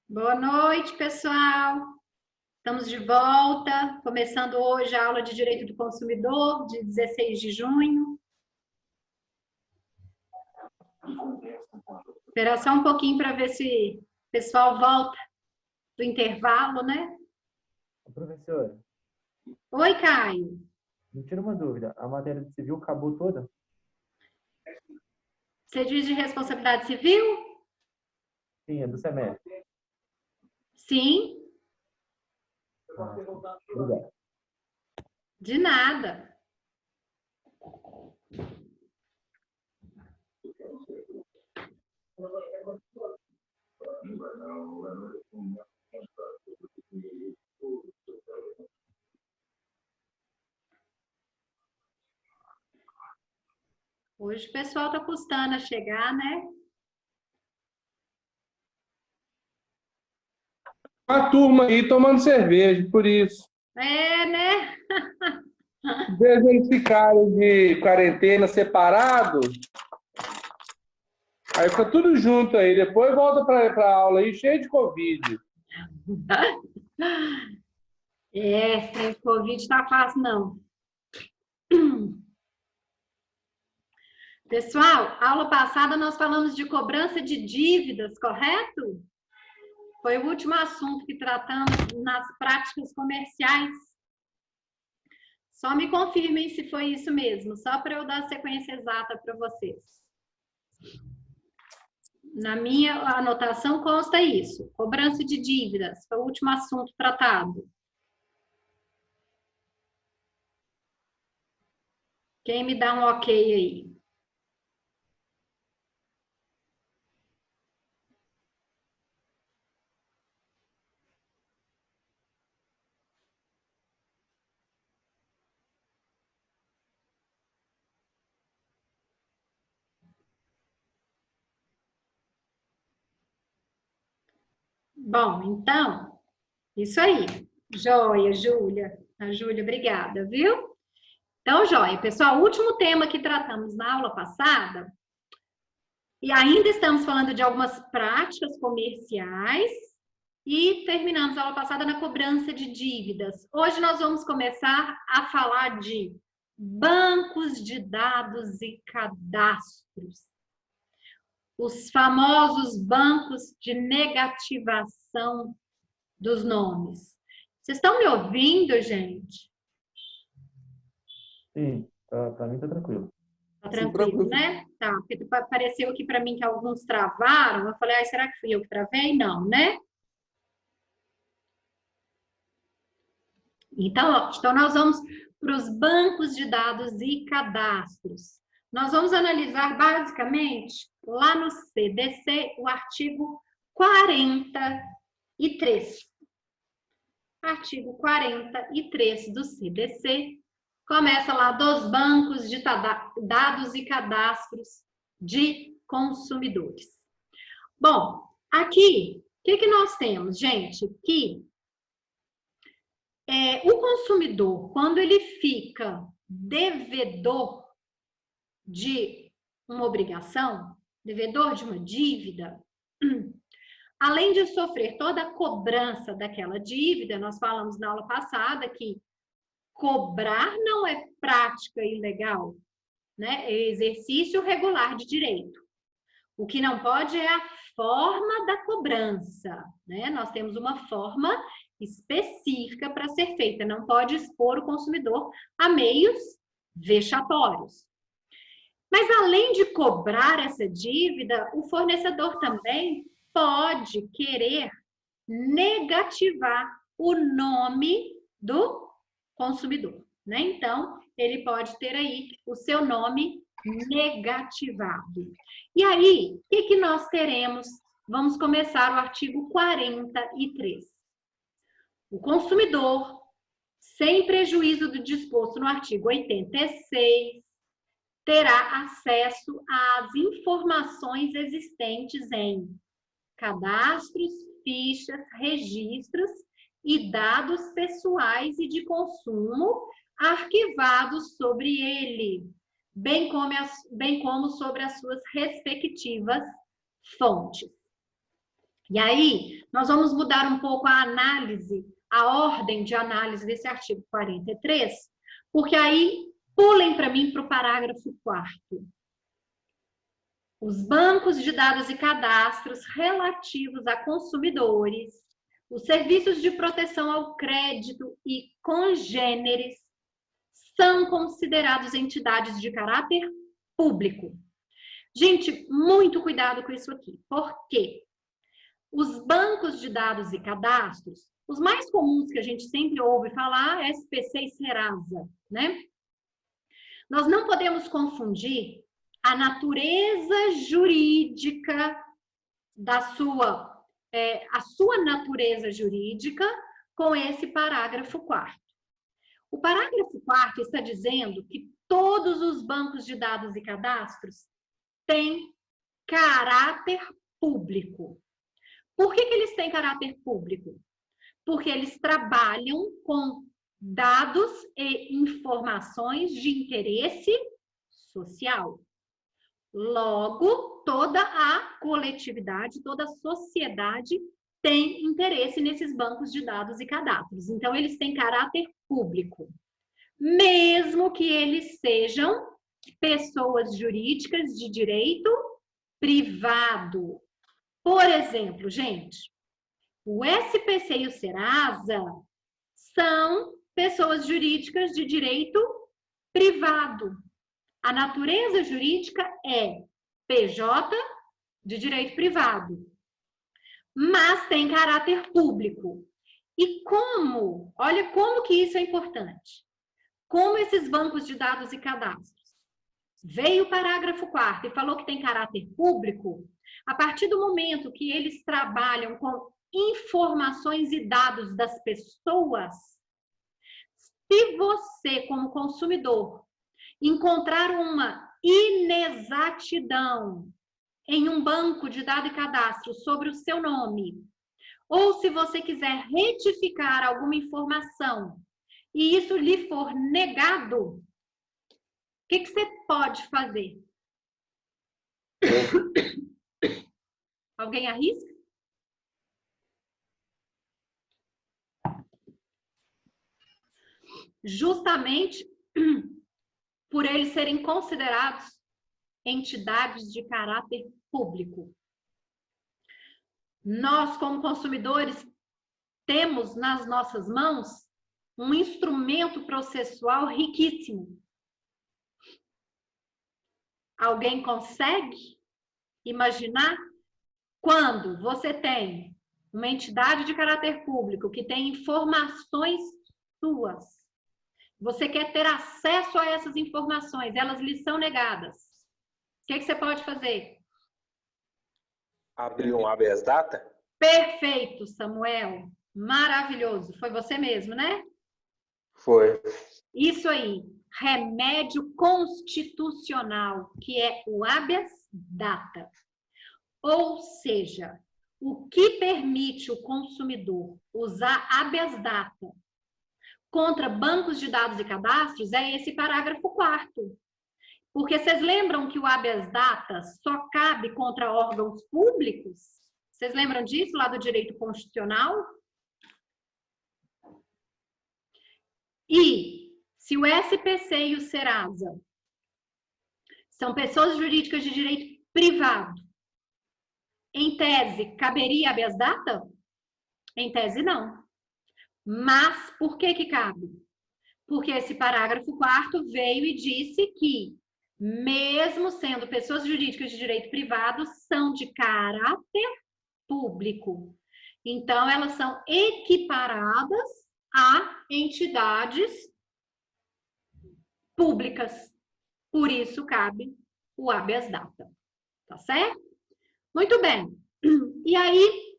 Boa noite, pessoal. Estamos de volta, começando hoje a aula de Direito do Consumidor, de 16 de junho. Esperar só um pouquinho para ver se o pessoal volta do intervalo, né? Professora. Oi, Caio. Me tira uma dúvida. A matéria de civil acabou toda? Você diz de responsabilidade civil? Sim, é do semestre. Sim. Obrigado. De nada. Hoje o pessoal está custando a chegar, né? A turma aí tomando cerveja, por isso. É, né? Em vez de eles ficarem de quarentena separados, aí fica tudo junto aí. Depois volta para a aula aí cheio de Covid. Sem Covid tá fácil, não. Pessoal, aula passada nós falamos de cobrança de dívidas, correto? Foi o último assunto que tratamos nas práticas comerciais. Só me confirmem se foi isso mesmo, só para eu dar a sequência exata para vocês. Na minha anotação consta isso. Cobrança de dívidas, foi o último assunto tratado. Quem me dá um ok aí? Bom, então, isso aí. Joia, Júlia. A Júlia, obrigada, viu? Então, joia. Pessoal, o último tema que tratamos na aula passada, e ainda estamos falando de algumas práticas comerciais, e terminamos a aula passada na cobrança de dívidas. Hoje nós vamos começar a falar de bancos de dados e cadastros. Os famosos bancos de negativação dos nomes. Vocês estão me ouvindo, gente? Sim, para mim tá tranquilo. Tá tranquilo, né? Tá, porque pareceu aqui para mim que alguns travaram. Eu falei, será que fui eu que travei? Não, né? Então nós vamos para os bancos de dados e cadastros. Nós vamos analisar basicamente lá no CDC o artigo 43. Artigo 43 do CDC começa lá dos bancos de dados e cadastros de consumidores. Bom, aqui, o que nós temos, gente? Que o consumidor, quando ele fica devedor de uma obrigação, devedor de uma dívida, além de sofrer toda a cobrança daquela dívida, nós falamos na aula passada que cobrar não é prática ilegal, né? É exercício regular de direito. O que não pode é a forma da cobrança, né? Nós temos uma forma específica para ser feita, não pode expor o consumidor a meios vexatórios. Mas além de cobrar essa dívida, o fornecedor também pode querer negativar o nome do consumidor, né? Então, ele pode ter aí o seu nome negativado. E aí, o que nós teremos? Vamos começar o artigo 43. O consumidor, sem prejuízo do disposto no artigo 86, terá acesso às informações existentes em cadastros, fichas, registros e dados pessoais e de consumo arquivados sobre ele, bem como sobre as suas respectivas fontes. E aí, nós vamos mudar um pouco a análise, a ordem de análise desse artigo 43, porque aí pulem para mim para o parágrafo 4º. Os bancos de dados e cadastros relativos a consumidores, os serviços de proteção ao crédito e congêneres são considerados entidades de caráter público. Gente, muito cuidado com isso aqui. Por quê? Os bancos de dados e cadastros, os mais comuns que a gente sempre ouve falar, SPC e Serasa, né? Nós não podemos confundir a natureza jurídica da a sua natureza jurídica com esse parágrafo 4º. O parágrafo 4º está dizendo que todos os bancos de dados e cadastros têm caráter público. Por que eles têm caráter público? Porque eles trabalham com dados e informações de interesse social. Logo, toda a coletividade, toda a sociedade tem interesse nesses bancos de dados e cadastros. Então, eles têm caráter público, mesmo que eles sejam pessoas jurídicas de direito privado. Por exemplo, gente, o SPC e o Serasa são pessoas jurídicas de direito privado. A natureza jurídica é PJ de direito privado, mas tem caráter público. E olha como que isso é importante. Como esses bancos de dados e cadastros, veio o parágrafo 4º e falou que tem caráter público, a partir do momento que eles trabalham com informações e dados das pessoas, se você, como consumidor, encontrar uma inexatidão em um banco de dados e cadastro sobre o seu nome, ou se você quiser retificar alguma informação e isso lhe for negado, o que você pode fazer? Alguém arrisca? Justamente por eles serem considerados entidades de caráter público. Nós, como consumidores, temos nas nossas mãos um instrumento processual riquíssimo. Alguém consegue imaginar quando você tem uma entidade de caráter público que tem informações suas? Você quer ter acesso a essas informações, elas lhe são negadas. O que você pode fazer? Abrir um habeas data? Perfeito, Samuel. Maravilhoso. Foi você mesmo, né? Foi. Isso aí. Remédio constitucional, que é o habeas data. Ou seja, o que permite o consumidor usar habeas data contra bancos de dados e cadastros é esse parágrafo 4º. Porque vocês lembram que o habeas data só cabe contra órgãos públicos? Vocês lembram disso lá do direito constitucional? E se o SPC e o Serasa são pessoas jurídicas de direito privado, em tese, caberia habeas data? Em tese, não. Mas por que cabe? Porque esse parágrafo 4º veio e disse que, mesmo sendo pessoas jurídicas de direito privado, são de caráter público. Então, elas são equiparadas a entidades públicas. Por isso, cabe o habeas data. Tá certo? Muito bem. E aí,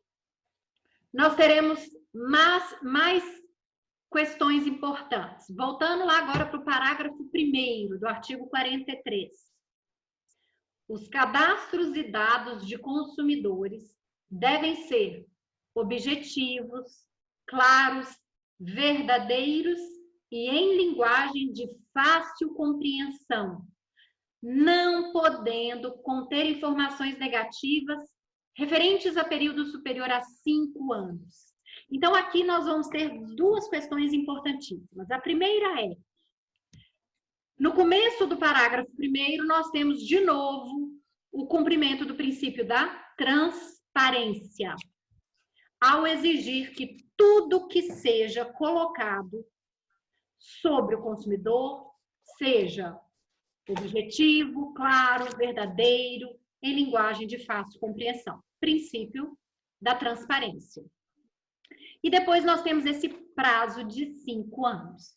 nós teremos mais questões importantes. Voltando lá agora para o parágrafo 1º do artigo 43. Os cadastros e dados de consumidores devem ser objetivos, claros, verdadeiros e em linguagem de fácil compreensão, não podendo conter informações negativas referentes a período superior a 5 anos. Então, aqui nós vamos ter duas questões importantíssimas. A primeira é, no começo do parágrafo primeiro, nós temos, de novo, o cumprimento do princípio da transparência, ao exigir que tudo que seja colocado sobre o consumidor seja objetivo, claro, verdadeiro, em linguagem de fácil compreensão. Princípio da transparência. E depois nós temos esse prazo de 5 anos.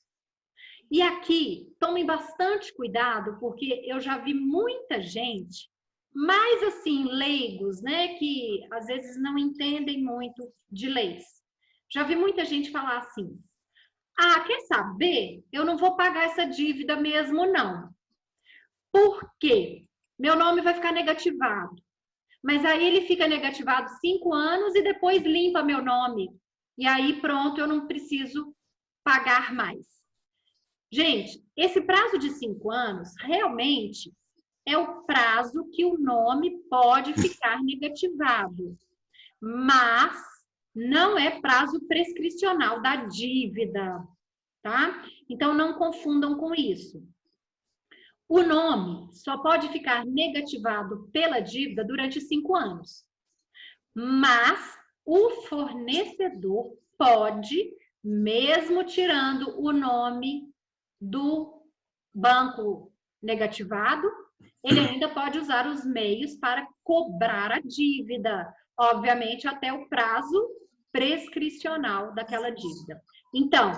E aqui, tomem bastante cuidado, porque eu já vi muita gente, mais assim, leigos, né, que às vezes não entendem muito de leis. Já vi muita gente falar assim, ah, quer saber? Eu não vou pagar essa dívida mesmo, não. Por quê? Meu nome vai ficar negativado. Mas aí ele fica negativado 5 anos e depois limpa meu nome. E aí, pronto, eu não preciso pagar mais. Gente, esse prazo de 5 anos, realmente, é o prazo que o nome pode ficar negativado. Mas não é prazo prescricional da dívida, tá? Então, não confundam com isso. O nome só pode ficar negativado pela dívida durante 5 anos. Mas o fornecedor pode, mesmo tirando o nome do banco negativado, ele ainda pode usar os meios para cobrar a dívida, obviamente até o prazo prescricional daquela dívida. Então,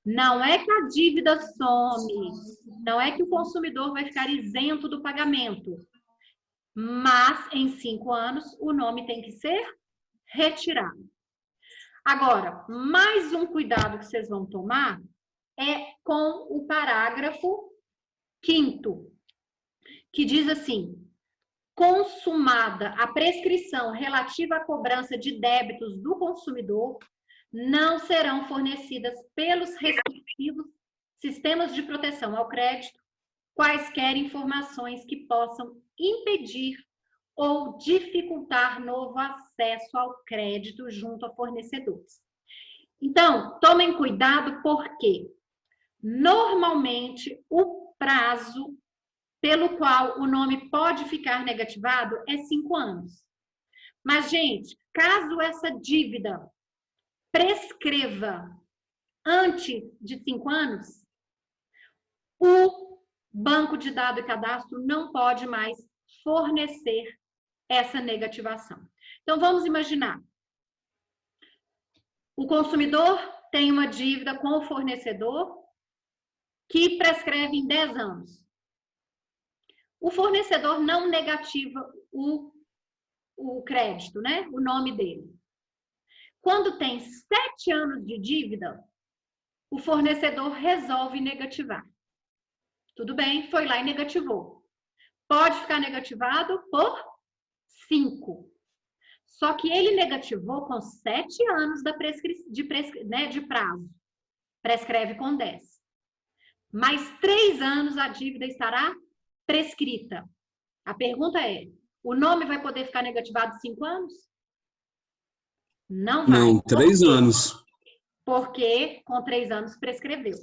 não é que a dívida some, não é que o consumidor vai ficar isento do pagamento, mas em 5 anos o nome tem que ser retirado. Agora, mais um cuidado que vocês vão tomar é com o parágrafo 5º, que diz assim: consumada a prescrição relativa à cobrança de débitos do consumidor, não serão fornecidas pelos respectivos sistemas de proteção ao crédito quaisquer informações que possam impedir ou dificultar novo acesso ao crédito junto a fornecedores. Então, tomem cuidado porque normalmente o prazo pelo qual o nome pode ficar negativado é 5 anos. Mas, gente, caso essa dívida prescreva antes de 5 anos, o banco de dado e cadastro não pode mais fornecer essa negativação. Então, vamos imaginar. O consumidor tem uma dívida com o fornecedor que prescreve em 10 anos. O fornecedor não negativa o crédito, né? O nome dele. Quando tem 7 anos de dívida, o fornecedor resolve negativar. Tudo bem, foi lá e negativou. Pode ficar negativado por 5. Só que ele negativou com 7 anos de prazo. Prescreve com 10. Mais 3 anos a dívida estará prescrita. A pergunta é, o nome vai poder ficar negativado 5 anos? Não vai. Não, 3 anos. Porque com 3 anos prescreveu.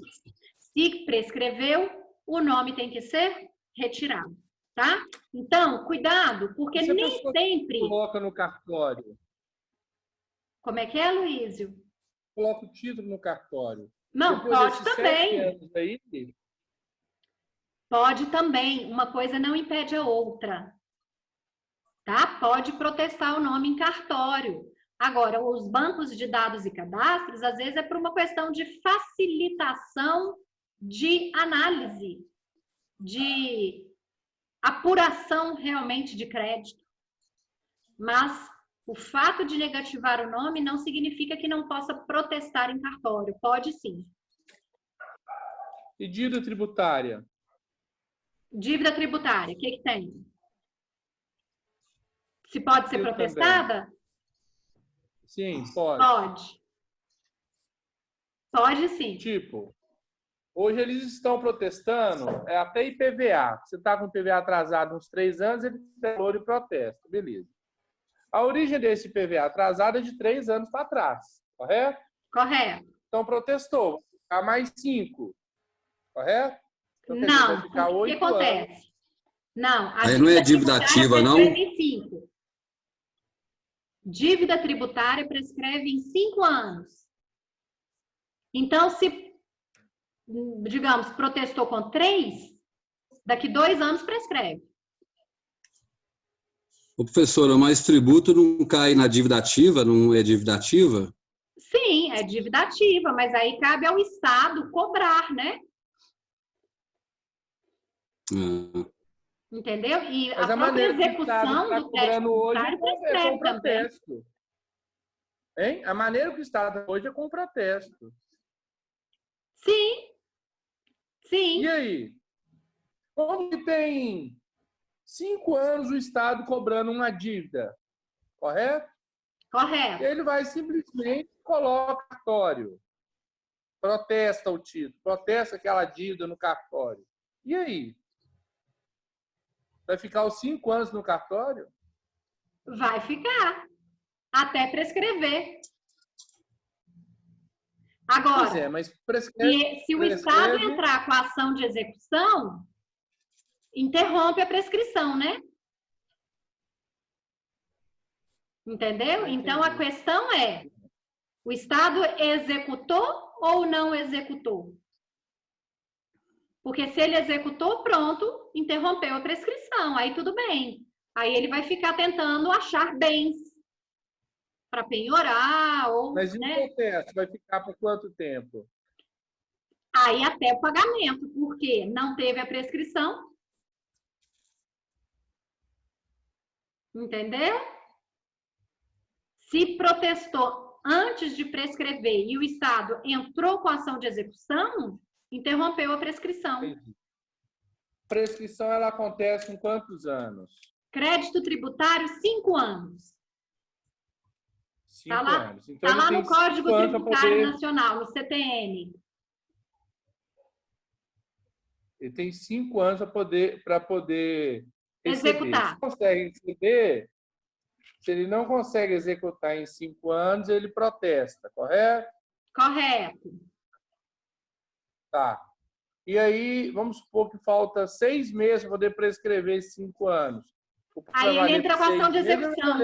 Se prescreveu, o nome tem que ser retirado, tá? Então, cuidado, porque se nem sempre... Coloca no cartório. Como é que é, Luísio? Coloca o título no cartório. Não, depois pode também. Aí... Pode também. Uma coisa não impede a outra. Tá? Pode protestar o nome em cartório. Agora, os bancos de dados e cadastros, às vezes é por uma questão de facilitação de análise, de apuração realmente de crédito. Mas o fato de negativar o nome não significa que não possa protestar em cartório. Pode sim. E dívida tributária? Dívida tributária, o que tem? Se pode ser protestada? Também. Sim, pode. Pode. Pode sim. Tipo, hoje eles estão protestando até IPVA. Você está com IPVA atrasado uns 3 anos, ele tem valor e protesta. Beleza. A origem desse PVA atrasado é de 3 anos para trás, correto? Correto. Então, protestou, vai ficar mais 5, correto? Então, quer dizer, vai Não, ficar o que 8 anos. acontece? Não, a Aí não é dívida tributária ativa, não? prescreve em 5. Dívida tributária prescreve em 5 anos. Então, se, digamos, protestou com 3, daqui 2 anos prescreve. Ô, professora, mas tributo não cai na dívida ativa? Não é dívida ativa? Sim, é dívida ativa, mas aí cabe ao Estado cobrar, né? Entendeu? E Mas a a própria maneira que o Estado execução está do crédito cobrando hoje tributário é com prescreve também. protesto. Hein? A maneira que o Estado hoje é com protesto. Sim, sim. E aí? Como que tem 5 anos o Estado cobrando uma dívida, correto? Correto. Ele vai simplesmente coloca o cartório, protesta o título, protesta aquela dívida no cartório. E aí? Vai ficar os 5 anos no cartório? Vai ficar. Até prescrever. Agora, Pois é, mas prescreve, se o Estado entrar com a ação de execução, interrompe a prescrição, né? Entendeu? Então, a questão é, o Estado executou ou não executou? Porque se ele executou, pronto, interrompeu a prescrição, aí tudo bem. Aí ele vai ficar tentando achar bens para penhorar ou... Mas e o processo vai ficar por quanto tempo? Aí até o pagamento, porque não teve a prescrição. Entendeu? Se protestou antes de prescrever e o Estado entrou com a ação de execução, interrompeu a prescrição. Entendi. A prescrição ela acontece em quantos anos? Crédito tributário, 5 anos. 5 Tá lá, anos. Então, tá lá no Código Tributário Nacional, no CTN. Ele tem 5 anos para poder executar. Se consegue receber, se ele não consegue executar em 5 anos, ele protesta, correto? Correto. Tá. E aí, vamos supor que falta 6 meses para poder prescrever 5 anos. Aí ele entra com a ação de execução.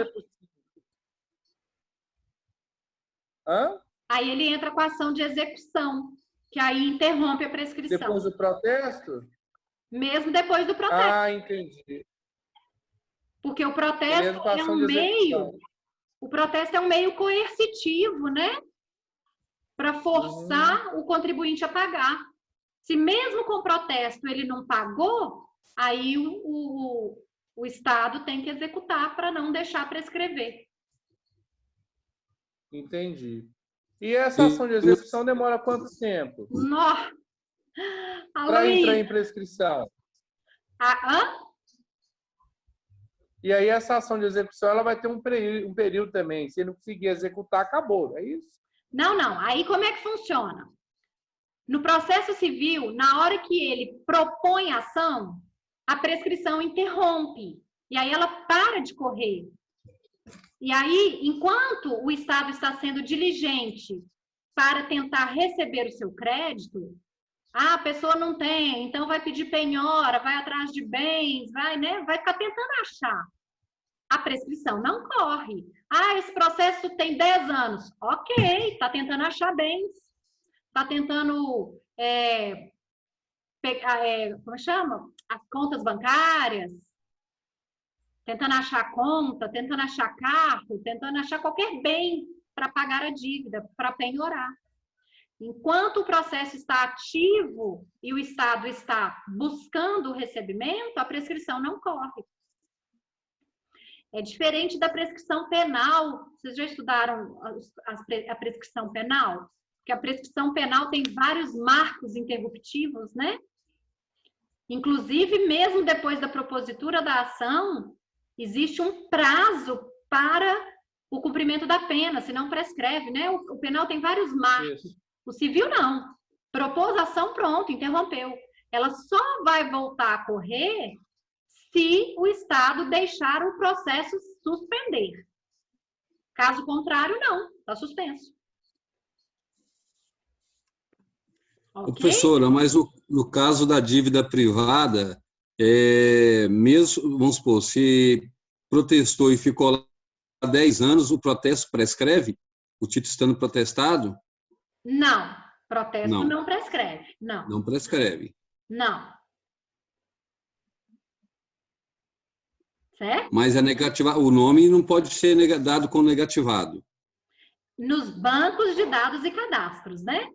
Hã? Aí ele entra com a ação de execução, que aí interrompe a prescrição. Depois do protesto? Mesmo depois do protesto. Ah, entendi. Porque o protesto é um meio... O protesto é um meio coercitivo, né? Para forçar o contribuinte a pagar. Se mesmo com protesto ele não pagou, aí o Estado tem que executar para não deixar prescrever. Entendi. E essa ação de execução demora quanto tempo? Para entrar em prescrição. E aí essa ação de execução ela vai ter um período também. Se não conseguir executar, acabou, é isso? Não, não. Aí como é que funciona? No processo civil, na hora que ele propõe a ação, a prescrição interrompe. E aí ela para de correr. E aí, enquanto o Estado está sendo diligente para tentar receber o seu crédito, a pessoa não tem, então vai pedir penhora, vai atrás de bens, vai ficar tentando achar. A prescrição não corre. Esse processo tem 10 anos. Ok, está tentando achar bens. Está tentando como chama? As contas bancárias. Tentando achar conta, tentando achar carro, tentando achar qualquer bem para pagar a dívida, para penhorar. Enquanto o processo está ativo e o Estado está buscando o recebimento, a prescrição não corre. É diferente da prescrição penal. Vocês já estudaram a prescrição penal? Porque a prescrição penal tem vários marcos interruptivos, né? Inclusive, mesmo depois da propositura da ação, existe um prazo para o cumprimento da pena, senão prescreve, né? O penal tem vários marcos. Isso. O civil, não. Propôs a ação, pronto, interrompeu. Ela só vai voltar a correr se o Estado deixar o processo suspender. Caso contrário, não, está suspenso. Ô, Ok? professora, mas no caso da dívida privada, mesmo, vamos supor, se protestou e ficou lá 10 anos, o protesto prescreve? O título estando protestado? Não, protesto Não, não prescreve. Não, não prescreve. não. Certo? Mas o nome não pode ser dado como negativado. Nos bancos de dados e cadastros, né?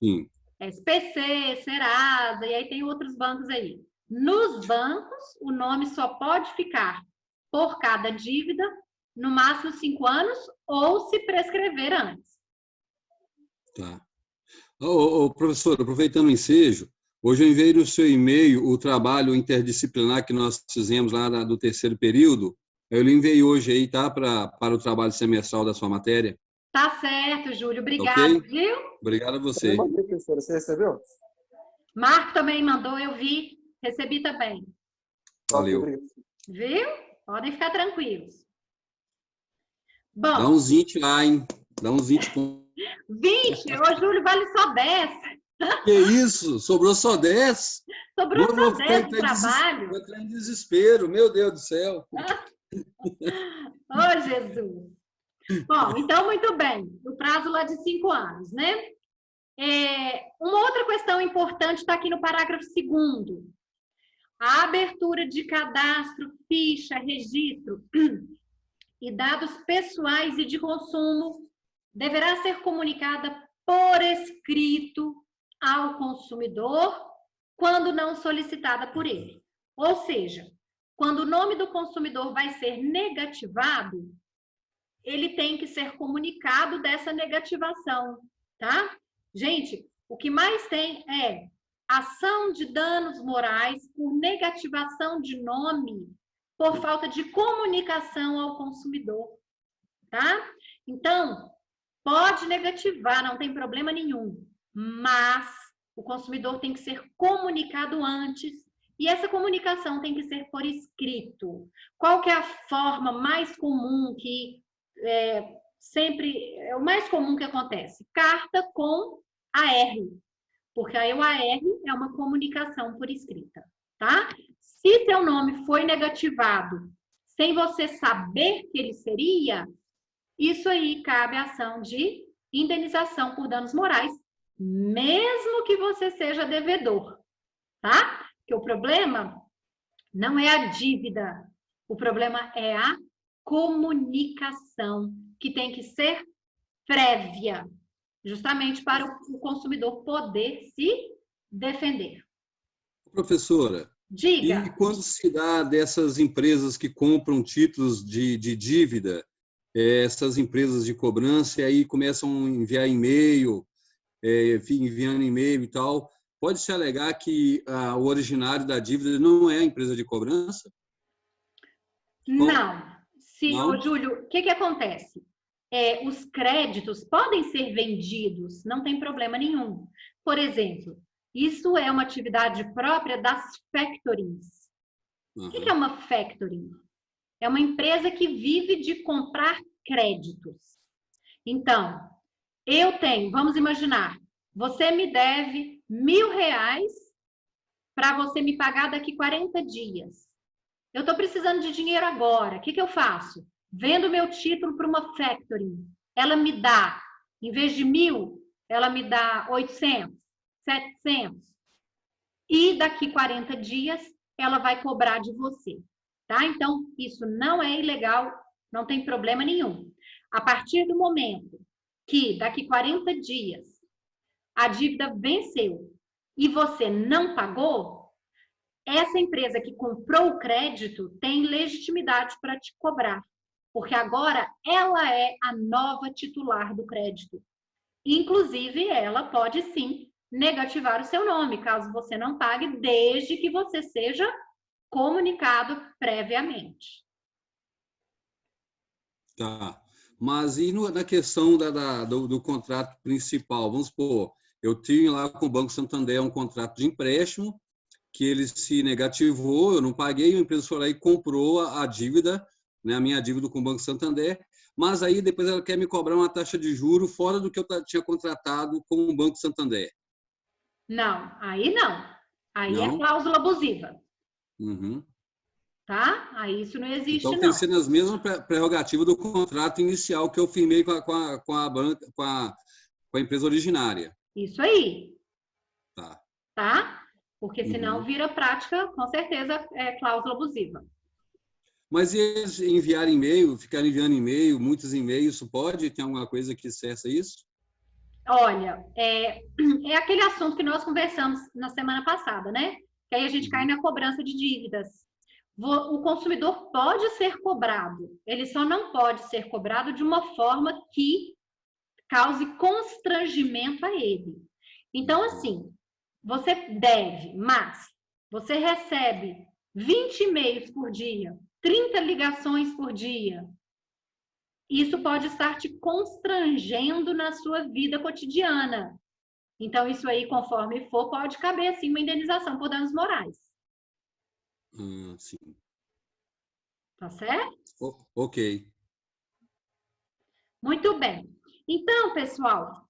Sim. SPC, Serasa, e aí tem outros bancos aí. Nos bancos, o nome só pode ficar por cada dívida, no máximo 5 anos, ou se prescrever antes. Tá. Professor, aproveitando o ensejo, hoje eu enviei no seu e-mail o trabalho interdisciplinar que nós fizemos lá do terceiro período. Eu lhe enviei hoje aí, tá? Para o trabalho semestral da sua matéria. Tá certo, Júlio. Obrigado, Ok? viu? Obrigado a Eu você. mandei, professora. Você recebeu? Marco também mandou, eu vi. Recebi também. Valeu. Viu? Podem ficar tranquilos. Dá Bom, uns 20 lá, hein? Dá uns 20 com... 20. Ô, Júlio, vale só 10. Que isso? Sobrou só 10? Sobrou só 10 Vou do trabalho. entrar em desespero, meu Deus do céu. Ô, Jesus. Bom, então, muito bem. O prazo lá de 5 anos, né? Uma outra questão importante está aqui no parágrafo 2º. A abertura de cadastro, ficha, registro e dados pessoais e de consumo deverá ser comunicada por escrito ao consumidor quando não solicitada por ele. Ou seja, quando o nome do consumidor vai ser negativado, ele tem que ser comunicado dessa negativação, tá? Gente, o que mais tem é ação de danos morais por negativação de nome por falta de comunicação ao consumidor, tá? Então, pode negativar, não tem problema nenhum, mas o consumidor tem que ser comunicado antes e essa comunicação tem que ser por escrito. Qual que é a forma mais comum que sempre é o mais comum que acontece? Carta com AR, porque aí o AR é uma comunicação por escrita, tá? Se seu nome foi negativado sem você saber que ele seria, isso aí cabe a ação de indenização por danos morais, mesmo que você seja devedor, tá? Porque o problema não é a dívida, o problema é a comunicação, que tem que ser prévia, justamente para o consumidor poder se defender. Professora, Diga. e quando se dá dessas empresas que compram títulos de dívida, essas empresas de cobrança, e aí começam a enviar e-mail, enviando e-mail e tal, pode-se alegar que o originário da dívida não é a empresa de cobrança? Não. Não? Júlio, o que acontece? Os créditos podem ser vendidos, não tem problema nenhum. Por exemplo, isso é uma atividade própria das factorings. Uhum. O que é uma factoring? É uma empresa que vive de comprar créditos. Então, vamos imaginar, você me deve R$1.000 para você me pagar daqui 40 dias. Eu estou precisando de dinheiro agora. O que eu faço? Vendo meu título para uma factoring. Ela me dá, em vez de 1.000, ela me dá 800, 700. E daqui 40 dias, ela vai cobrar de você. Tá? Então, isso não é ilegal, não tem problema nenhum. A partir do momento que daqui 40 dias a dívida venceu e você não pagou, essa empresa que comprou o crédito tem legitimidade para te cobrar, porque agora ela é a nova titular do crédito. Inclusive, ela pode sim negativar o seu nome, caso você não pague, desde que você seja comunicado previamente. Tá. Mas e na questão do contrato principal? Vamos supor, eu tinha lá com o Banco Santander um contrato de empréstimo, que ele se negativou, eu não paguei, a empresa foi lá e comprou a dívida né, a minha dívida com o Banco Santander, mas aí depois ela quer me cobrar uma taxa de juro fora do que eu tinha contratado com o Banco Santander. Não, aí não. Aí é Não? cláusula abusiva, Uhum. tá? Aí isso não existe, Então, não. tem que ser nas mesmas prerrogativas do contrato inicial que eu firmei com a banca, com a empresa originária. Isso aí, Tá. tá? Porque senão Uhum. vira prática, com certeza, cláusula abusiva. Mas e eles enviarem e-mail, ficarem enviando e-mail, muitos e-mails, isso pode? Tem alguma coisa que cessa isso? Olha, é aquele assunto que nós conversamos na semana passada, né? Que aí a gente cai na cobrança de dívidas. O consumidor pode ser cobrado, ele só não pode ser cobrado de uma forma que cause constrangimento a ele. Então, assim, você deve, mas você recebe 20 e-mails por dia, 30 ligações por dia. Isso pode estar te constrangendo na sua vida cotidiana. Então, isso aí, conforme for, pode caber, sim, uma indenização por danos morais. Sim. Tá certo? Ok. Muito bem. Então, pessoal,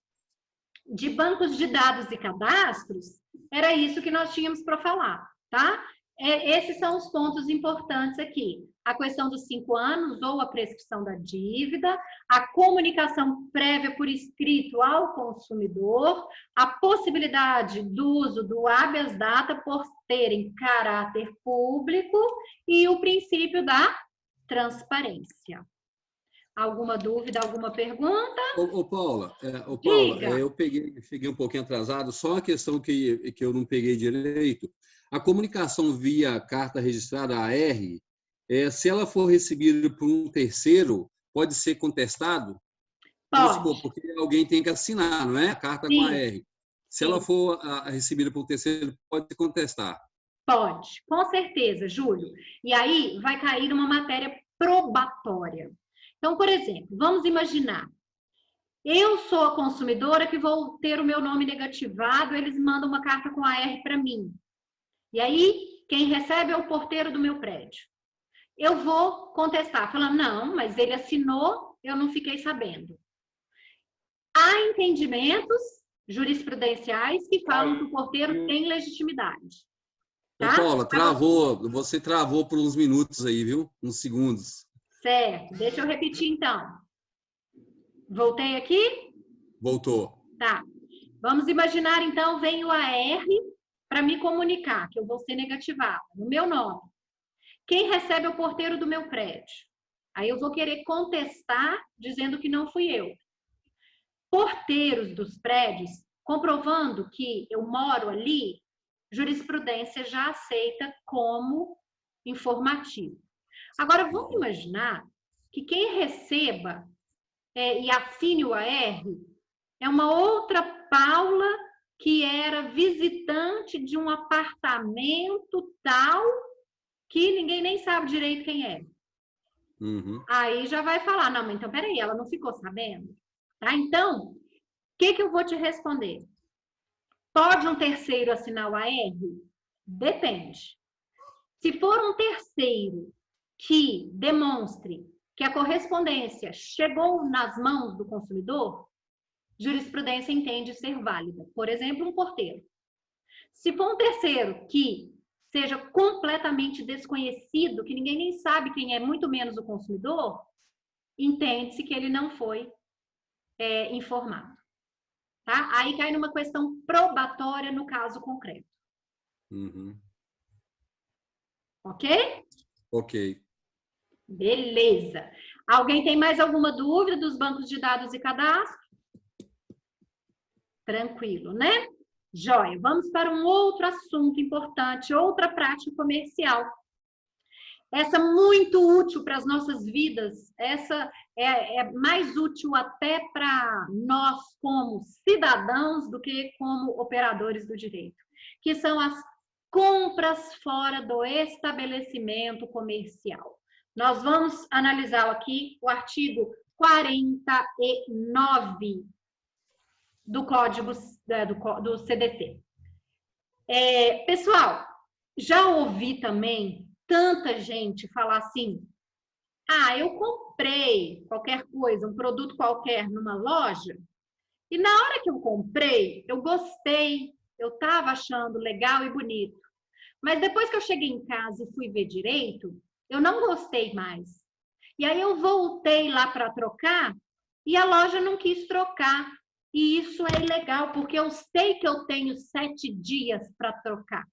de bancos de dados e cadastros, era isso que nós tínhamos para falar, tá? Esses são os pontos importantes aqui. A questão dos 5 anos ou a prescrição da dívida, a comunicação prévia por escrito ao consumidor, a possibilidade do uso do habeas data por terem caráter público e o princípio da transparência. Alguma dúvida, alguma pergunta? Paula, Diga. eu cheguei um pouquinho atrasado, só uma questão que eu não peguei direito. A comunicação via carta registrada AR, se ela for recebida por um terceiro, pode ser contestado? Pode. Porque alguém tem que assinar, não é? A carta com AR. Se ela for recebida por um terceiro, pode se contestar? Pode, com certeza, Júlio. E aí vai cair uma matéria probatória. Então, por exemplo, vamos imaginar, eu sou a consumidora que vou ter o meu nome negativado, eles mandam uma carta com AR para mim. E aí, quem recebe é o porteiro do meu prédio. Eu vou contestar, falando, não, mas ele assinou, eu não fiquei sabendo. Há entendimentos jurisprudenciais que falam que o porteiro tem legitimidade. Tá? Paula, você travou por uns minutos aí, viu? Uns segundos. Certo, deixa eu repetir então. Voltei aqui? Voltou. Tá. Vamos imaginar então, vem o AR para me comunicar que eu vou ser negativada no meu nome. Quem recebe é o porteiro do meu prédio. Aí eu vou querer contestar dizendo que não fui eu. Porteiros dos prédios, comprovando que eu moro ali, jurisprudência já aceita como informativo. Agora, vamos imaginar que quem receba e assine o AR é uma outra Paula que era visitante de um apartamento tal que ninguém nem sabe direito quem é. Uhum. Aí já vai falar, não, mas então peraí, ela não ficou sabendo? Tá? Então, o que eu vou te responder? Pode um terceiro assinar o AR? Depende. Se for um terceiro que demonstre que a correspondência chegou nas mãos do consumidor, jurisprudência entende ser válida. Por exemplo, um porteiro. Se for um terceiro que seja completamente desconhecido, que ninguém nem sabe quem é, muito menos o consumidor, entende-se que ele não foi informado. Tá? Aí cai numa questão probatória no caso concreto. Uhum. Ok? Ok. Beleza. Alguém tem mais alguma dúvida dos bancos de dados e cadastro? Tranquilo, né? Joia. Vamos para um outro assunto importante, outra prática comercial. Essa muito útil para as nossas vidas, essa é mais útil até para nós como cidadãos do que como operadores do direito, que são as compras fora do estabelecimento comercial. Nós vamos analisar aqui o artigo 49 do Código do CDC. Pessoal, já ouvi também tanta gente falar assim, eu comprei qualquer coisa, um produto qualquer numa loja, e na hora que eu comprei, eu gostei, eu estava achando legal e bonito. Mas depois que eu cheguei em casa e fui ver direito, eu não gostei mais. E aí eu voltei lá para trocar e a loja não quis trocar. E isso é ilegal, porque eu sei que eu tenho 7 dias para trocar.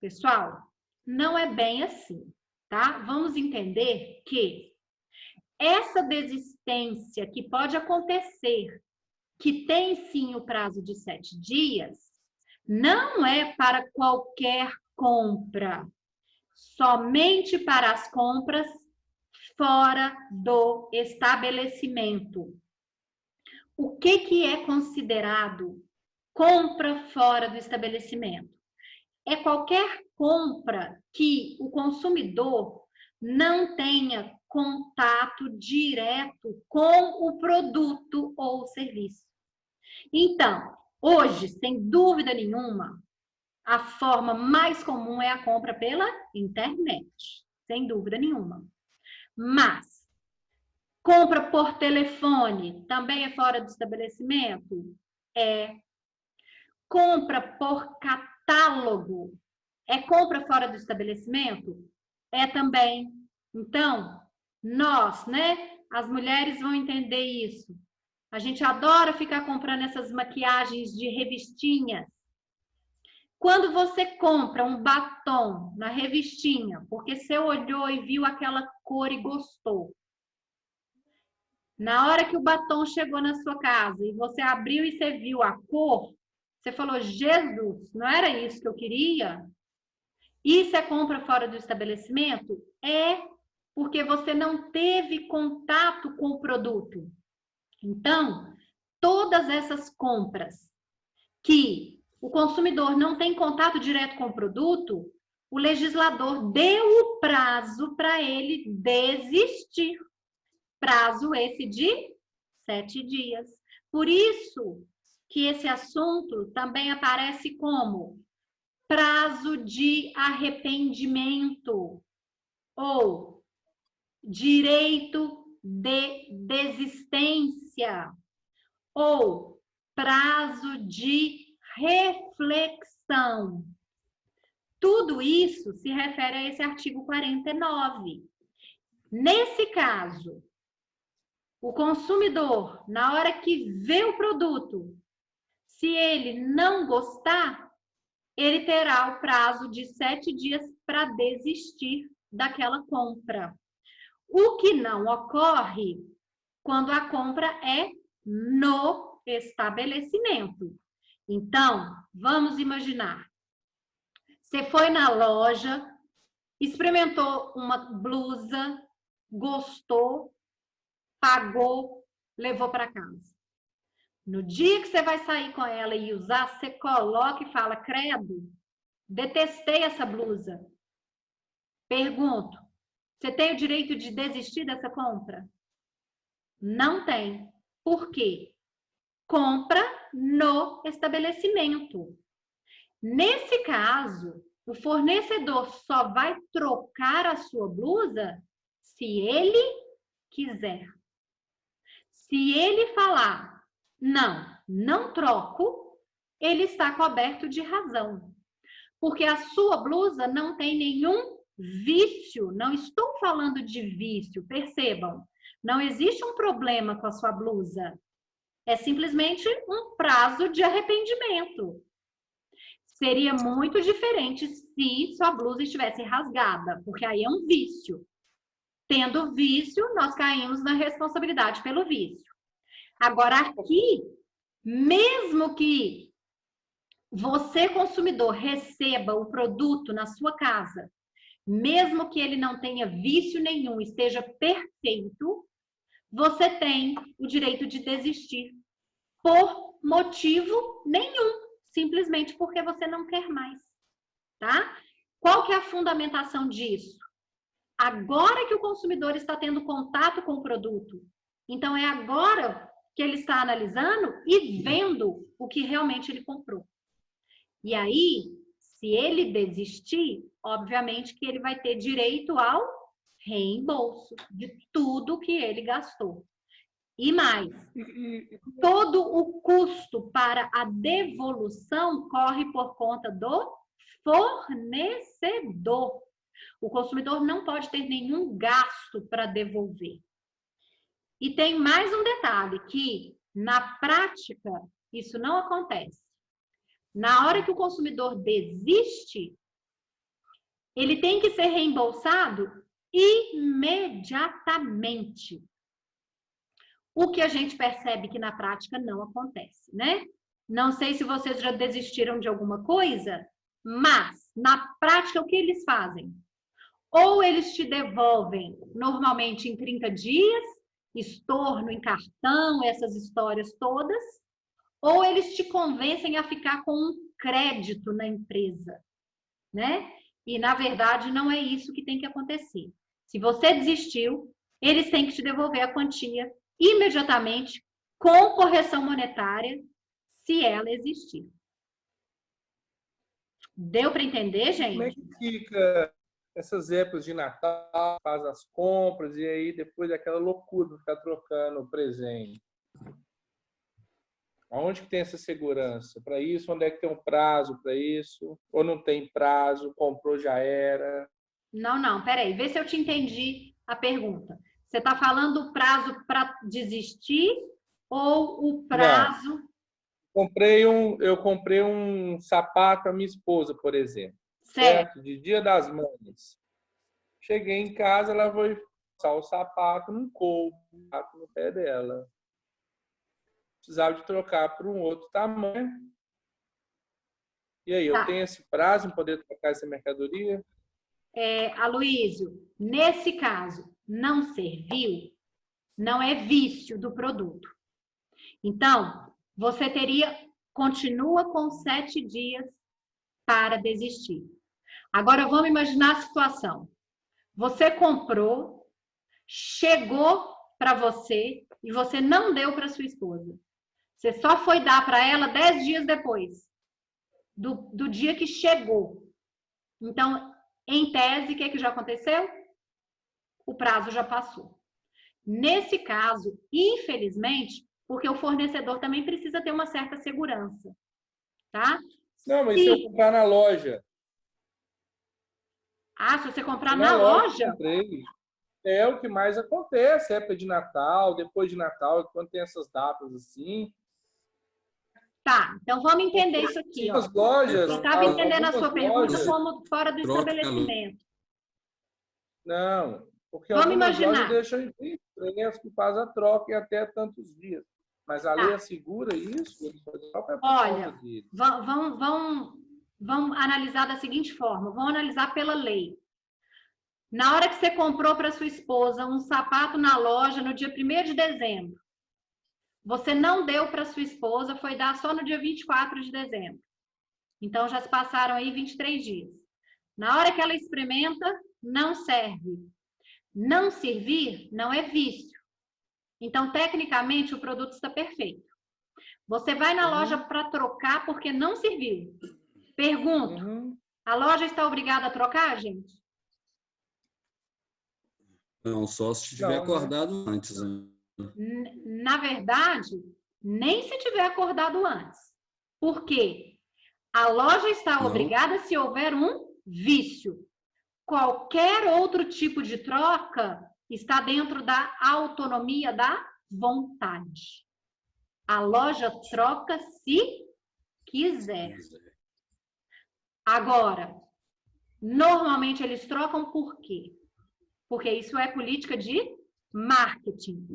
Pessoal, não é bem assim, tá? Vamos entender que essa desistência que pode acontecer, que tem sim o prazo de 7 dias, não é para qualquer compra, somente para as compras fora do estabelecimento. O que é considerado compra fora do estabelecimento? É qualquer compra que o consumidor não tenha contato direto com o produto ou serviço. Então, hoje, sem dúvida nenhuma, a forma mais comum é a compra pela internet, sem dúvida nenhuma. Mas, compra por telefone também é fora do estabelecimento? É. Compra por catálogo é compra fora do estabelecimento? É também. Então, nós, né, as mulheres vão entender isso. A gente adora ficar comprando essas maquiagens de revistinhas. Quando você compra um batom na revistinha, porque você olhou e viu aquela cor e gostou. Na hora que o batom chegou na sua casa e você abriu e você viu a cor, você falou, Jesus, não era isso que eu queria? Isso é compra fora do estabelecimento? É, porque você não teve contato com o produto. Então, todas essas compras que o consumidor não tem contato direto com o produto, o legislador deu o prazo para ele desistir. Prazo esse de 7 dias. Por isso que esse assunto também aparece como prazo de arrependimento ou direito de desistência ou prazo de reflexão. Tudo isso se refere a esse artigo 49. Nesse caso, o consumidor, na hora que vê o produto, se ele não gostar, ele terá o prazo de 7 dias para desistir daquela compra. O que não ocorre quando a compra é no estabelecimento. Então, vamos imaginar. Você foi na loja, experimentou uma blusa, gostou, pagou, levou para casa. No dia que você vai sair com ela e usar, você coloca e fala, credo, detestei essa blusa. Pergunto, você tem o direito de desistir dessa compra? Não tem. Por quê? Compra no estabelecimento. Nesse caso, o fornecedor só vai trocar a sua blusa se ele quiser. Se ele falar, não troco, ele está coberto de razão. Porque a sua blusa não tem nenhum vício. Não estou falando de vício, percebam. Não existe um problema com a sua blusa. É simplesmente um prazo de arrependimento. Seria muito diferente se sua blusa estivesse rasgada, porque aí é um vício. Tendo vício, nós caímos na responsabilidade pelo vício. Agora, aqui, mesmo que você, consumidor, receba o produto na sua casa, mesmo que ele não tenha vício nenhum, esteja perfeito, você tem o direito de desistir por motivo nenhum, simplesmente porque você não quer mais, tá? Qual que é a fundamentação disso? Agora que o consumidor está tendo contato com o produto, então é agora que ele está analisando e vendo o que realmente ele comprou. E aí, se ele desistir, obviamente que ele vai ter direito ao reembolso de tudo que ele gastou. E mais, todo o custo para a devolução corre por conta do fornecedor. O consumidor não pode ter nenhum gasto para devolver. E tem mais um detalhe, que na prática isso não acontece. Na hora que o consumidor desiste, ele tem que ser reembolsado imediatamente. O que a gente percebe que na prática não acontece, né? Não sei se vocês já desistiram de alguma coisa, mas na prática o que eles fazem? Ou eles te devolvem normalmente em 30 dias, estorno em cartão, essas histórias todas, ou eles te convencem a ficar com um crédito na empresa, né? E na verdade não é isso que tem que acontecer. Se você desistiu, eles têm que te devolver a quantia imediatamente, com correção monetária, se ela existir. Deu para entender, gente? Como é que fica essas épocas de Natal, faz as compras e aí depois aquela loucura de ficar trocando o presente? Aonde que tem essa segurança para isso? Onde é que tem um prazo para isso? Ou não tem prazo? Comprou, já era? Não, peraí, vê se eu te entendi a pergunta. Você está falando o prazo para desistir ou o prazo... Não. Eu comprei um sapato para minha esposa, por exemplo. Certo? De Dia das Mães. Cheguei em casa, ela foi passar o sapato, não coube no pé dela. Precisava de trocar para um outro tamanho. E aí, eu tenho esse prazo em poder trocar essa mercadoria? Aloísio, nesse caso, não serviu, não é vício do produto. Então, você continua com 7 dias para desistir. Agora, vamos imaginar a situação. Você comprou, chegou para você e você não deu para sua esposa. Você só foi dar para ela 10 dias depois do dia que chegou. Então, em tese, o que já aconteceu? O prazo já passou. Nesse caso, infelizmente, porque o fornecedor também precisa ter uma certa segurança, tá? Não, mas se eu comprar na loja... Ah, se você comprar na loja? É o que mais acontece, época de Natal, depois de Natal, quando tem essas datas assim. Tá, então vamos entender isso aqui. Ó. Lojas, eu estava entendendo a sua pergunta como fora do estabelecimento. Não, porque vamos algumas imaginar. Lojas deixam impresso que faz a troca em até tantos dias. Mas a lei assegura isso? Olha, vamos analisar da seguinte forma. Vamos analisar pela lei. Na hora que você comprou para sua esposa um sapato na loja no dia 1º de dezembro, você não deu para sua esposa, foi dar só no dia 24 de dezembro. Então, já se passaram aí 23 dias. Na hora que ela experimenta, não serve. Não servir não é vício. Então, tecnicamente, o produto está perfeito. Você vai na loja para trocar porque não serviu. Pergunto, a loja está obrigada a trocar, gente? Não, só se tiver acordado antes. Né? Na verdade, nem se tiver acordado antes. Por quê? A loja está obrigada se houver um vício. Qualquer outro tipo de troca está dentro da autonomia da vontade. A loja troca se quiser. Agora, normalmente eles trocam por quê? Porque isso é política de marketing.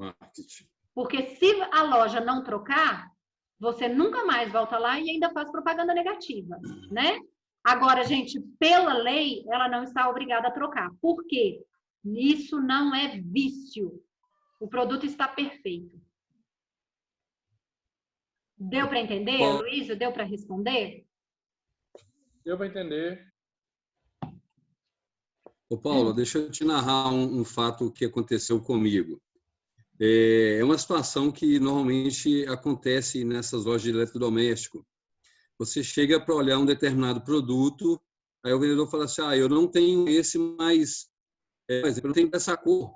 Porque se a loja não trocar, você nunca mais volta lá e ainda faz propaganda negativa, né? Agora, gente, pela lei, ela não está obrigada a trocar. Por quê? Isso não é vício. O produto está perfeito. Deu para entender, Luísa? Deu para responder? Deu para entender. Ô, Paulo, deixa eu te narrar um fato que aconteceu comigo. É uma situação que normalmente acontece nessas lojas de eletrodoméstico. Você chega para olhar um determinado produto, aí o vendedor fala assim, eu não tenho esse, mas por exemplo, eu tenho essa cor,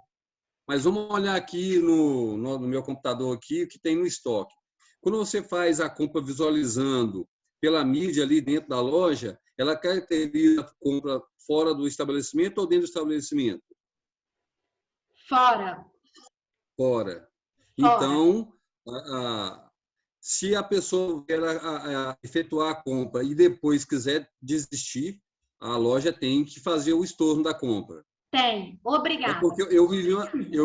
mas vamos olhar aqui no meu computador aqui, o que tem no estoque. Quando você faz a compra visualizando pela mídia ali dentro da loja, ela caracteriza a compra fora do estabelecimento ou dentro do estabelecimento? Fora. Fora. Fora. Então, se a pessoa quer efetuar a compra e depois quiser desistir, a loja tem que fazer o estorno da compra. Tem, obrigada. É porque eu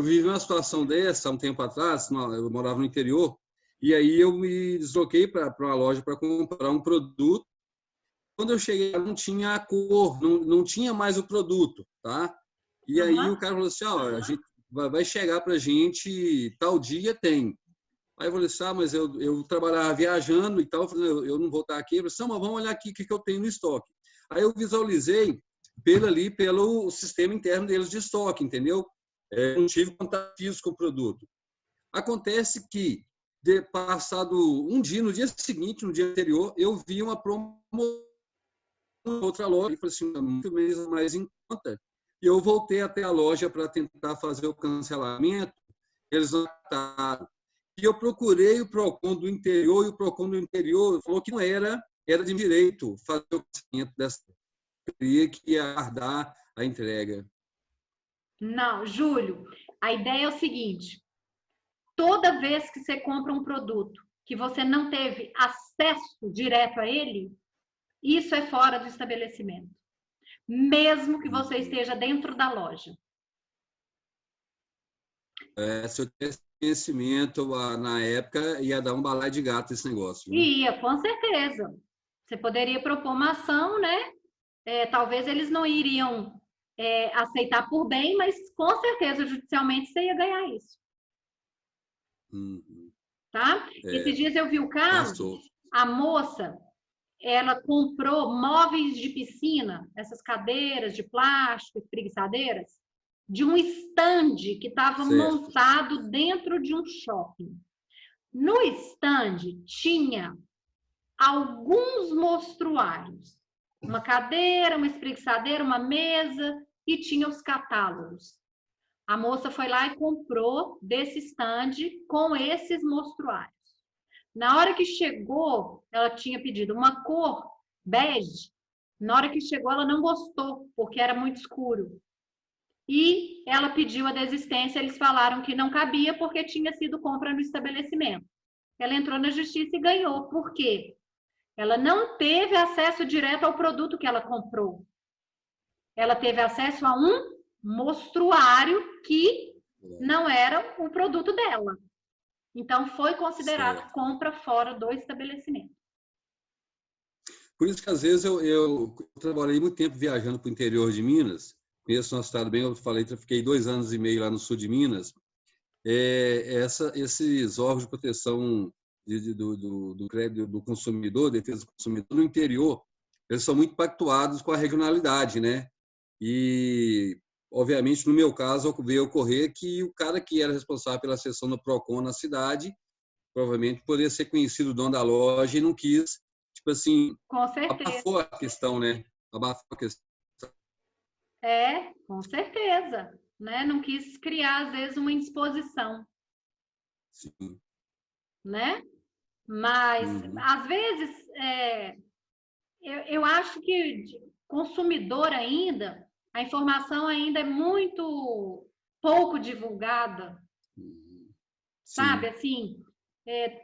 vivi uma situação dessa há um tempo atrás, eu morava no interior, e aí eu me desloquei para uma loja para comprar um produto. Quando eu cheguei, não tinha a cor, não tinha mais o produto, tá? E aí o cara falou assim, a gente vai chegar para a gente tal dia, tem. Aí eu falei assim, mas eu trabalhava viajando e tal, eu não vou estar aqui. Eu falei assim, mas vamos olhar aqui o que eu tenho no estoque. Aí eu visualizei pelo sistema interno deles de estoque, entendeu? Não tive contato físico com o produto. Acontece que, passado um dia, no dia seguinte, no dia anterior, eu vi uma promoção em outra loja e falei assim, muito mais em conta. E eu voltei até a loja para tentar fazer o cancelamento, eles não ataram. E eu procurei o PROCON do interior, e o PROCON do interior falou que não era de direito fazer o cancelamento dessa. Teria que aguardar a entrega. Não, Júlio, a ideia é o seguinte: toda vez que você compra um produto que você não teve acesso direto a ele, isso é fora do estabelecimento, mesmo que você esteja dentro da loja. Se eu tivesse conhecimento na época, ia dar um balai de gato esse negócio. Viu? Ia, com certeza. Você poderia propor uma ação, né? Talvez eles não iriam aceitar por bem, mas com certeza judicialmente você ia ganhar isso. Tá? Esses dias eu vi o caso, a moça, ela comprou móveis de piscina, essas cadeiras de plástico, espreguiçadeiras, de um estande que estava montado dentro de um shopping. No estande tinha alguns mostruários, uma cadeira, uma espreguiçadeira, uma mesa, e tinha os catálogos. A moça foi lá e comprou desse estande com esses mostruários. Na hora que chegou, ela tinha pedido uma cor bege. Na hora que chegou, ela não gostou, porque era muito escuro. E ela pediu a desistência, eles falaram que não cabia porque tinha sido compra no estabelecimento. Ela entrou na justiça e ganhou. Por quê? Ela não teve acesso direto ao produto que ela comprou. Ela teve acesso a um mostruário que não era o produto dela. Então, foi considerado compra fora do estabelecimento. Por isso que, às vezes, eu trabalhei muito tempo viajando para o interior de Minas. Conheço o nosso estado bem, eu falei que eu fiquei 2 anos e meio lá no sul de Minas. Esses órgãos de proteção do crédito do consumidor, defesa do consumidor no interior, eles são muito pactuados com a regionalidade, né? E, obviamente, no meu caso, veio ocorrer que o cara que era responsável pela seção do PROCON na cidade, provavelmente poderia ser conhecido o dono da loja e não quis, tipo assim, com certeza. Abafou a questão, né? Abafou a questão. Com certeza. Né? Não quis criar, às vezes, uma indisposição. Sim. Né? Mas, às vezes, eu acho que consumidor ainda, a informação ainda é muito pouco divulgada. Sabe, assim,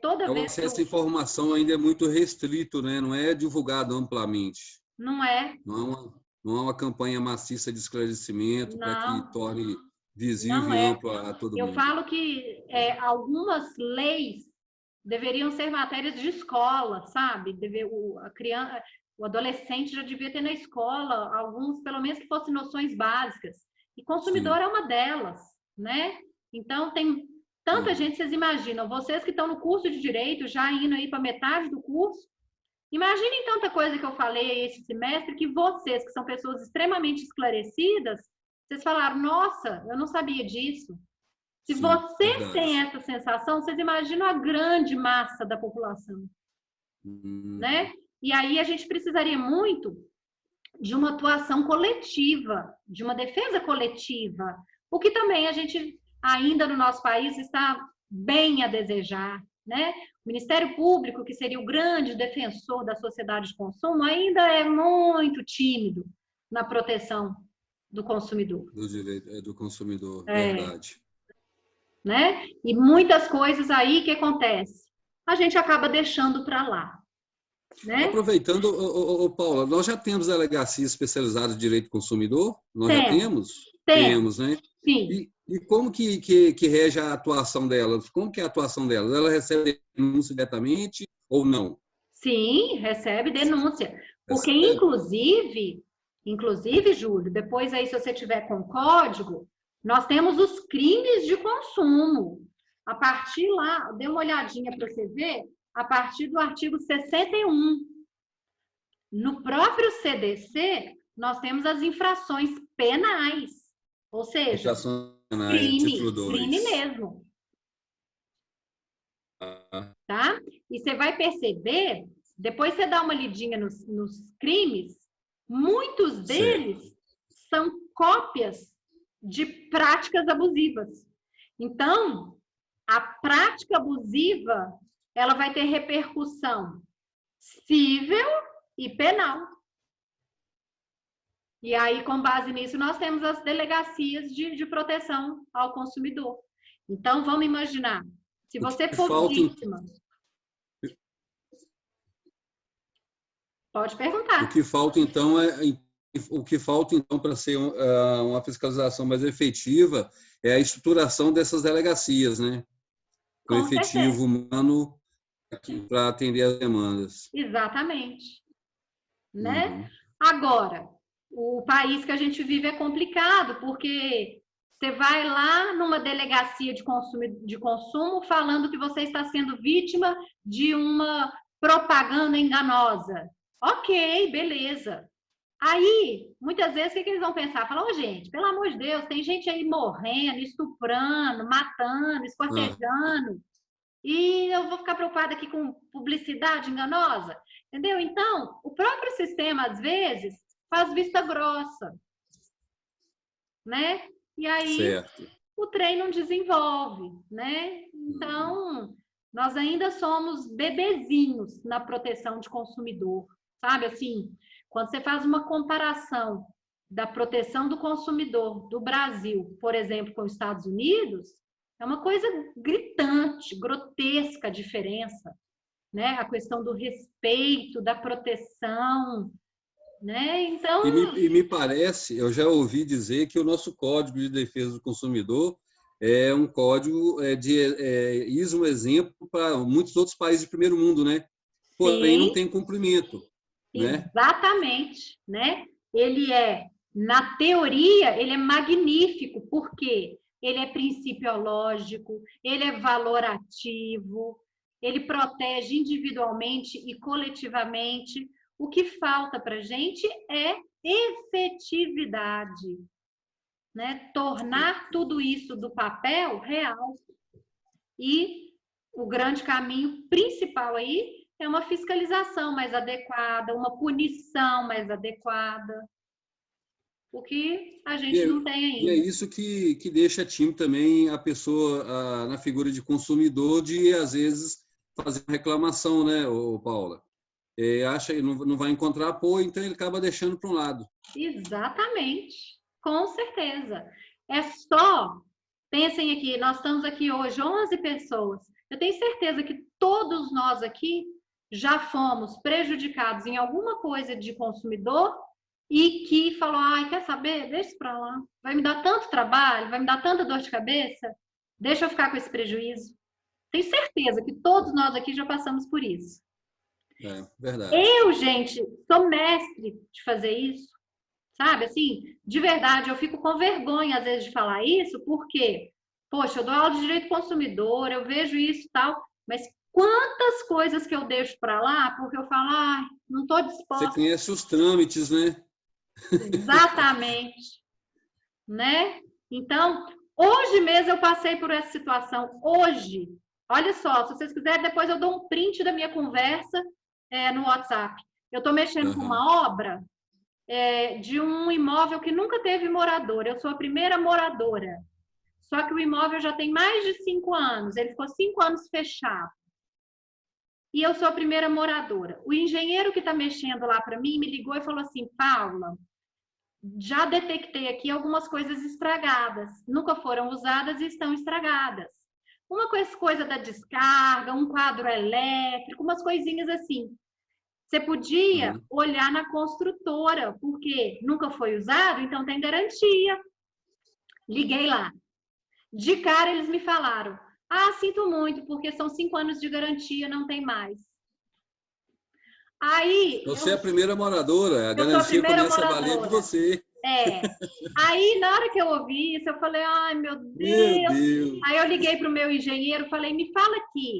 toda vez... O acesso à informação ainda é muito restrito, né? Não é divulgado amplamente. Não é. Não há uma campanha maciça de esclarecimento para que torne visível e amplo a todo mundo. Eu falo que algumas leis deveriam ser matérias de escola, sabe? O adolescente já devia ter na escola alguns, pelo menos que fossem noções básicas. E consumidor é uma delas, né? Então, tem tanta gente, vocês imaginam, vocês que estão no curso de Direito, já indo aí para metade do curso, imaginem tanta coisa que eu falei aí esse semestre, que vocês, que são pessoas extremamente esclarecidas, vocês falaram, nossa, eu não sabia disso. Se vocês têm essa sensação, vocês imaginam a grande massa da população, né? E aí a gente precisaria muito de uma atuação coletiva, de uma defesa coletiva, o que também a gente, ainda no nosso país, está bem a desejar, né? O Ministério Público, que seria o grande defensor da sociedade de consumo, ainda é muito tímido na proteção do consumidor. Do direito do consumidor, É. verdade. Né? E muitas coisas aí que acontece, a gente acaba deixando para lá. Né? Aproveitando, Paula, nós já temos delegacias especializadas em direito do consumidor? Nós já temos? Temos, né? Sim. E como que rege a atuação delas? Como que é a atuação delas? Ela recebe denúncia diretamente ou não? Sim, recebe denúncia. Porque, inclusive, Júlio, depois aí, se você tiver com código, nós temos os crimes de consumo. A partir lá, dê uma olhadinha para você ver, a partir do artigo 61. No próprio CDC, nós temos as infrações penais. Ou seja, crime mesmo. Tá? E você vai perceber, depois você dá uma lidinha nos crimes, muitos deles são cópias de práticas abusivas. Então, a prática abusiva, ela vai ter repercussão civil e penal. E aí, com base nisso, nós temos as delegacias de proteção ao consumidor. Então, vamos imaginar, se você for vítima... Pode perguntar. O que falta, então, para ser uma fiscalização mais efetiva é a estruturação dessas delegacias, né? Com efetivo humano para atender as demandas. Exatamente. Né? Agora, o país que a gente vive é complicado, porque você vai lá numa delegacia de consumo falando que você está sendo vítima de uma propaganda enganosa. Ok, beleza. Aí, muitas vezes, o que eles vão pensar? Falam, ô, gente, pelo amor de Deus, tem gente aí morrendo, estuprando, matando, esquartejando, e eu vou ficar preocupada aqui com publicidade enganosa? Entendeu? Então, o próprio sistema, às vezes, faz vista grossa, né? E aí, o trem não desenvolve, né? Então, nós ainda somos bebezinhos na proteção de consumidor, sabe? Assim, quando você faz uma comparação da proteção do consumidor do Brasil, por exemplo, com os Estados Unidos, é uma coisa gritante, grotesca a diferença, né? A questão do respeito, da proteção, né? Então... E me parece, eu já ouvi dizer que o nosso Código de Defesa do Consumidor é um código um exemplo para muitos outros países de primeiro mundo, né? Porém, não tem cumprimento. Né? Exatamente, né? Ele na teoria, ele é magnífico, porque ele é principiológico, ele é valorativo, ele protege individualmente e coletivamente. O que falta para a gente é efetividade, né? Tornar tudo isso do papel real. E o grande caminho principal aí é uma fiscalização mais adequada, uma punição mais adequada, o que a gente não tem ainda. E é isso que deixa tímido também a pessoa, na figura de consumidor, de, às vezes, fazer uma reclamação, né, Paula? Acha que não vai encontrar apoio, então ele acaba deixando para um lado. Exatamente, com certeza. É só, pensem aqui, nós estamos aqui hoje 11 pessoas. Eu tenho certeza que todos nós aqui já fomos prejudicados em alguma coisa de consumidor e que falou, ai, quer saber? Deixa isso para lá. Vai me dar tanto trabalho, vai me dar tanta dor de cabeça, deixa eu ficar com esse prejuízo. Tenho certeza que todos nós aqui já passamos por isso. É, verdade. Eu, gente, sou mestre de fazer isso, sabe? Assim, de verdade, eu fico com vergonha, às vezes, de falar isso, porque, poxa, eu dou aula de direito consumidor, eu vejo isso e tal, mas quantas coisas que eu deixo para lá, porque eu falo, ai, não estou disposta. Você conhece os trâmites, né? Exatamente. Né? Então, hoje mesmo eu passei por essa situação. Hoje, olha só, se vocês quiserem, depois eu dou um print da minha conversa no WhatsApp. Eu estou mexendo com uma obra de um imóvel que nunca teve morador. Eu sou a primeira moradora. Só que o imóvel já tem mais de 5 anos. Ele ficou 5 anos fechado. E eu sou a primeira moradora. O engenheiro que está mexendo lá para mim me ligou e falou assim: Paula, já detectei aqui algumas coisas estragadas. Nunca foram usadas e estão estragadas. Uma coisa da descarga, um quadro elétrico, umas coisinhas assim. Você podia olhar na construtora, porque nunca foi usado, então tem garantia. Liguei lá. De cara eles me falaram: ah, sinto muito, porque são 5 anos de garantia, não tem mais. Aí... Você é a primeira moradora, a garantia começa a valer de você. Aí, na hora que eu ouvi isso, eu falei: ai, meu Deus. Aí eu liguei para o meu engenheiro, falei: me fala aqui,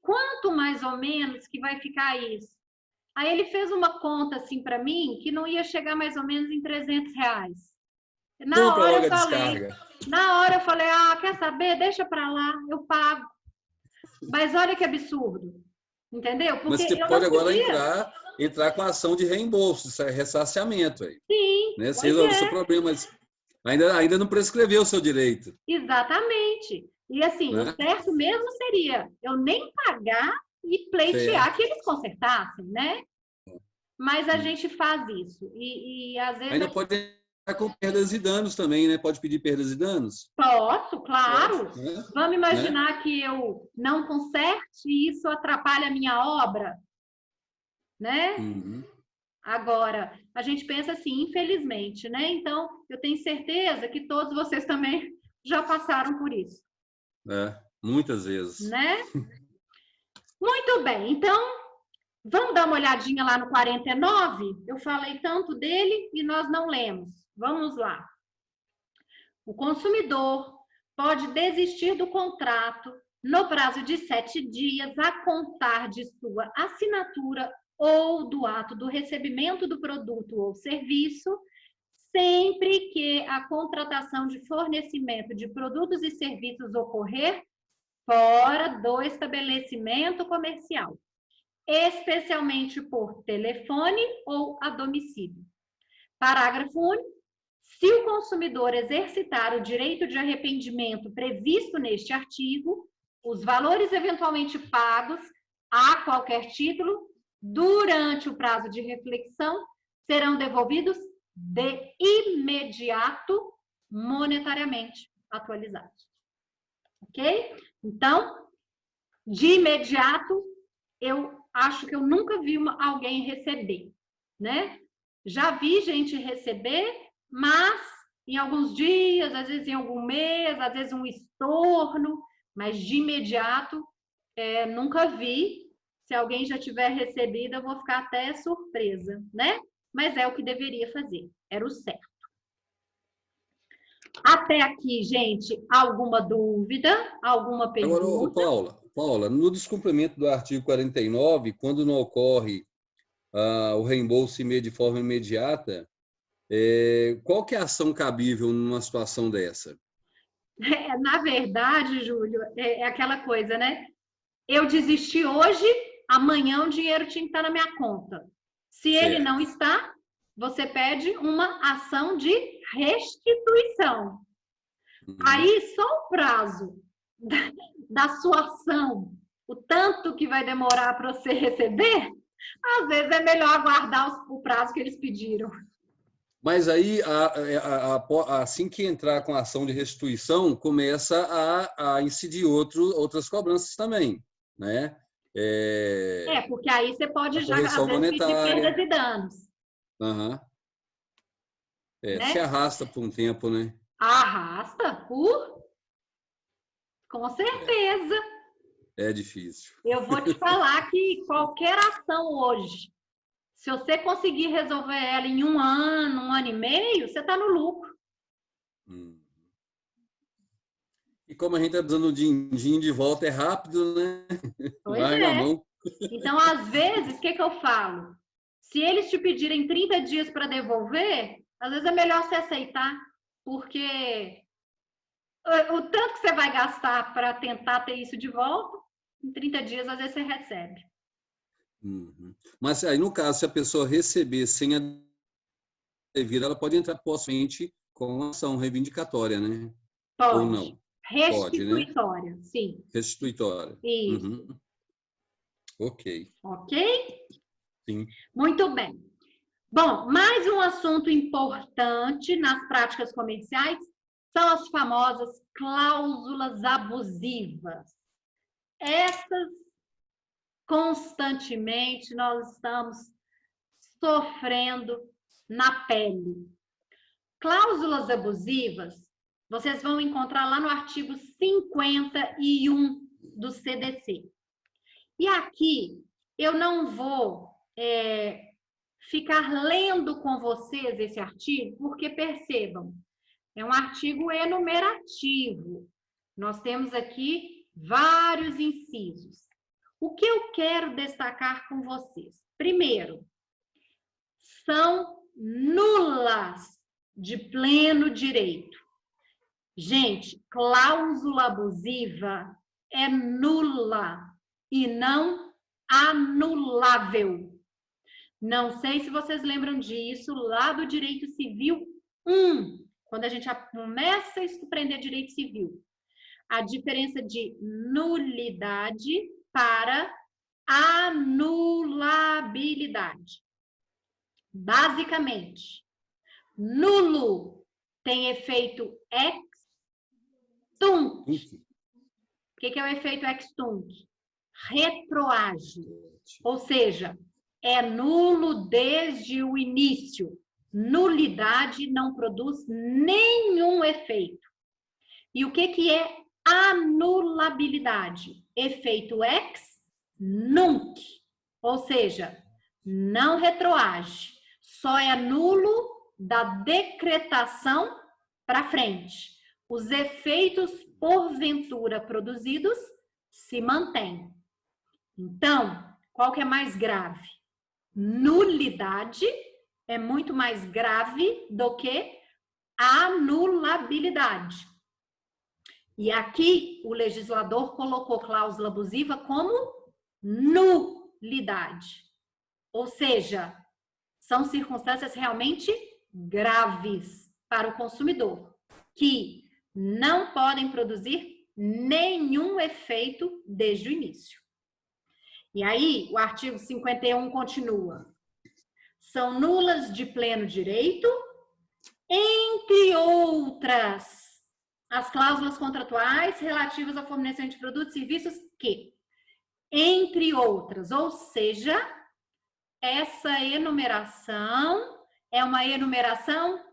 quanto mais ou menos que vai ficar isso? Aí ele fez uma conta assim para mim, que não ia chegar mais ou menos em R$300. Na hora eu falei: ah, quer saber? Deixa para lá, eu pago. Mas olha que absurdo, entendeu? Porque mas você pode agora entrar com a ação de reembolso, ressarcimento aí. Sim, né? Você resolve o seu problema, mas ainda não prescreveu o seu direito. Exatamente. E assim, o certo mesmo seria eu nem pagar e pleitear que eles consertassem, né? Mas a gente faz isso. E às vezes... Ainda pode entrar com perdas e danos também, né? Pode pedir perdas e danos? Posso, claro. Né? Vamos imaginar que eu não conserte e isso atrapalha a minha obra, né? Agora, a gente pensa assim, infelizmente, né? Então, eu tenho certeza que todos vocês também já passaram por isso. Muitas vezes. Né? Muito bem, então, vamos dar uma olhadinha lá no 49? Eu falei tanto dele e nós não lemos. Vamos lá. O consumidor pode desistir do contrato no prazo de 7 dias a contar de sua assinatura ou do ato do recebimento do produto ou serviço, sempre que a contratação de fornecimento de produtos e serviços ocorrer fora do estabelecimento comercial, especialmente por telefone ou a domicílio. Parágrafo único. Se o consumidor exercitar o direito de arrependimento previsto neste artigo, os valores eventualmente pagos a qualquer título durante o prazo de reflexão serão devolvidos de imediato, monetariamente atualizados. Ok? Então, de imediato, eu acho que eu nunca vi alguém receber, né? Já vi gente receber, mas em alguns dias, às vezes em algum mês, às vezes um estorno, mas de imediato, nunca vi. Se alguém já tiver recebido, eu vou ficar até surpresa, né? Mas é o que deveria fazer, era o certo. Até aqui, gente, alguma dúvida? Alguma pergunta? Agora, Paula, no descumprimento do artigo 49, quando não ocorre o reembolso de forma imediata, qual que é a ação cabível numa situação dessa? Na verdade, Júlio, é aquela coisa, né? Eu desisti hoje, amanhã o dinheiro tinha que estar na minha conta. Se ele não está, você pede uma ação de restituição. Aí, só o prazo da sua ação, o tanto que vai demorar para você receber, às vezes é melhor aguardar o prazo que eles pediram. Mas aí, assim que entrar com a ação de restituição, começa a incidir outras cobranças também, né? Porque aí você pode já, às vezes, pedir perdas e danos. Né? Se arrasta por um tempo, né? Arrasta? Com certeza. É difícil. Eu vou te falar que qualquer ação hoje, se você conseguir resolver ela em 1 ano, 1 ano e meio, você está no lucro. E como a gente está precisando do din-din de volta, é rápido, né? Larga a mão. Então, às vezes, o que eu falo? Se eles te pedirem 30 dias para devolver, às vezes é melhor você aceitar, porque o tanto que você vai gastar para tentar ter isso de volta, em 30 dias, às vezes você recebe. Mas aí, no caso, se a pessoa receber sem devida, ela pode entrar possuinte com ação reivindicatória, né? Pode. Ou não? Restituitória, né? Sim. Restituitória. Isso. Uhum. Ok. Ok? Sim. Muito bem. Bom, mais um assunto importante nas práticas comerciais são as famosas cláusulas abusivas. Essas, constantemente, nós estamos sofrendo na pele. Cláusulas abusivas, vocês vão encontrar lá no artigo 51 do CDC. E aqui, eu não vou ficar lendo com vocês esse artigo, porque percebam, é um artigo enumerativo. Nós temos aqui vários incisos. O que eu quero destacar com vocês? Primeiro, são nulas de pleno direito. Gente, cláusula abusiva é nula e não anulável. Não sei se vocês lembram disso lá do Direito Civil 1, quando a gente começa a aprender Direito Civil. A diferença de nulidade para anulabilidade. Basicamente, nulo tem efeito ex tunc. O que é o efeito ex tunc? Retroage. Ou seja, é nulo desde o início. Nulidade não produz nenhum efeito. E o que é anulabilidade? Efeito ex nunc. Ou seja, não retroage. Só é nulo da decretação para frente. Os efeitos porventura produzidos se mantêm. Então, qual que é mais grave? Nulidade é muito mais grave do que anulabilidade. E aqui o legislador colocou cláusula abusiva como nulidade. Ou seja, são circunstâncias realmente graves para o consumidor, que não podem produzir nenhum efeito desde o início. E aí, o artigo 51 continua. São nulas de pleno direito, entre outras, as cláusulas contratuais relativas ao fornecimento de produtos e serviços que, entre outras, ou seja, essa enumeração é uma enumeração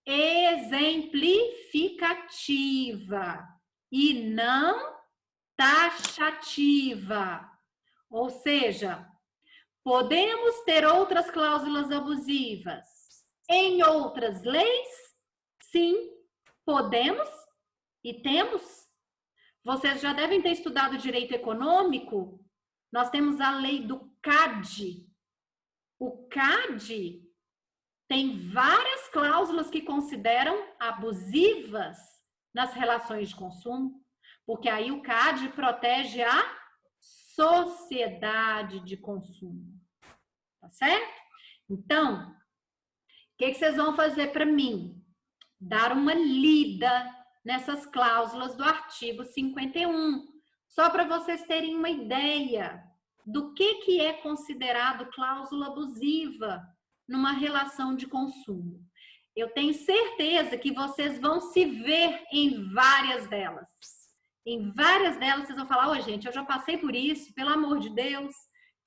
exemplificativa e não taxativa. Ou seja, podemos ter outras cláusulas abusivas em outras leis? Sim, podemos e temos. Vocês já devem ter estudado direito econômico. Nós temos a lei do CAD. O CAD tem várias cláusulas que consideram abusivas nas relações de consumo, porque aí o CAD protege a sociedade de consumo. Tá certo? Então, o que vocês vão fazer para mim? Dar uma lida nessas cláusulas do artigo 51, só para vocês terem uma ideia do que é considerado cláusula abusiva numa relação de consumo. Eu tenho certeza que vocês vão se ver em várias delas. Em várias delas vocês vão falar, ô gente, eu já passei por isso, pelo amor de Deus.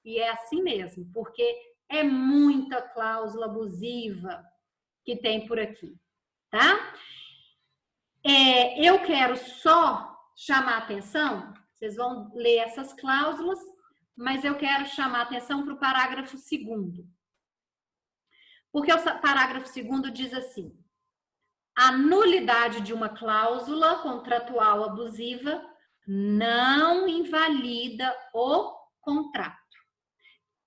E é assim mesmo, porque é muita cláusula abusiva que tem por aqui, tá? Eu quero só chamar a atenção, vocês vão ler essas cláusulas, mas eu quero chamar a atenção para o parágrafo 2º. Porque o parágrafo 2º diz assim: a nulidade de uma cláusula contratual abusiva não invalida o contrato.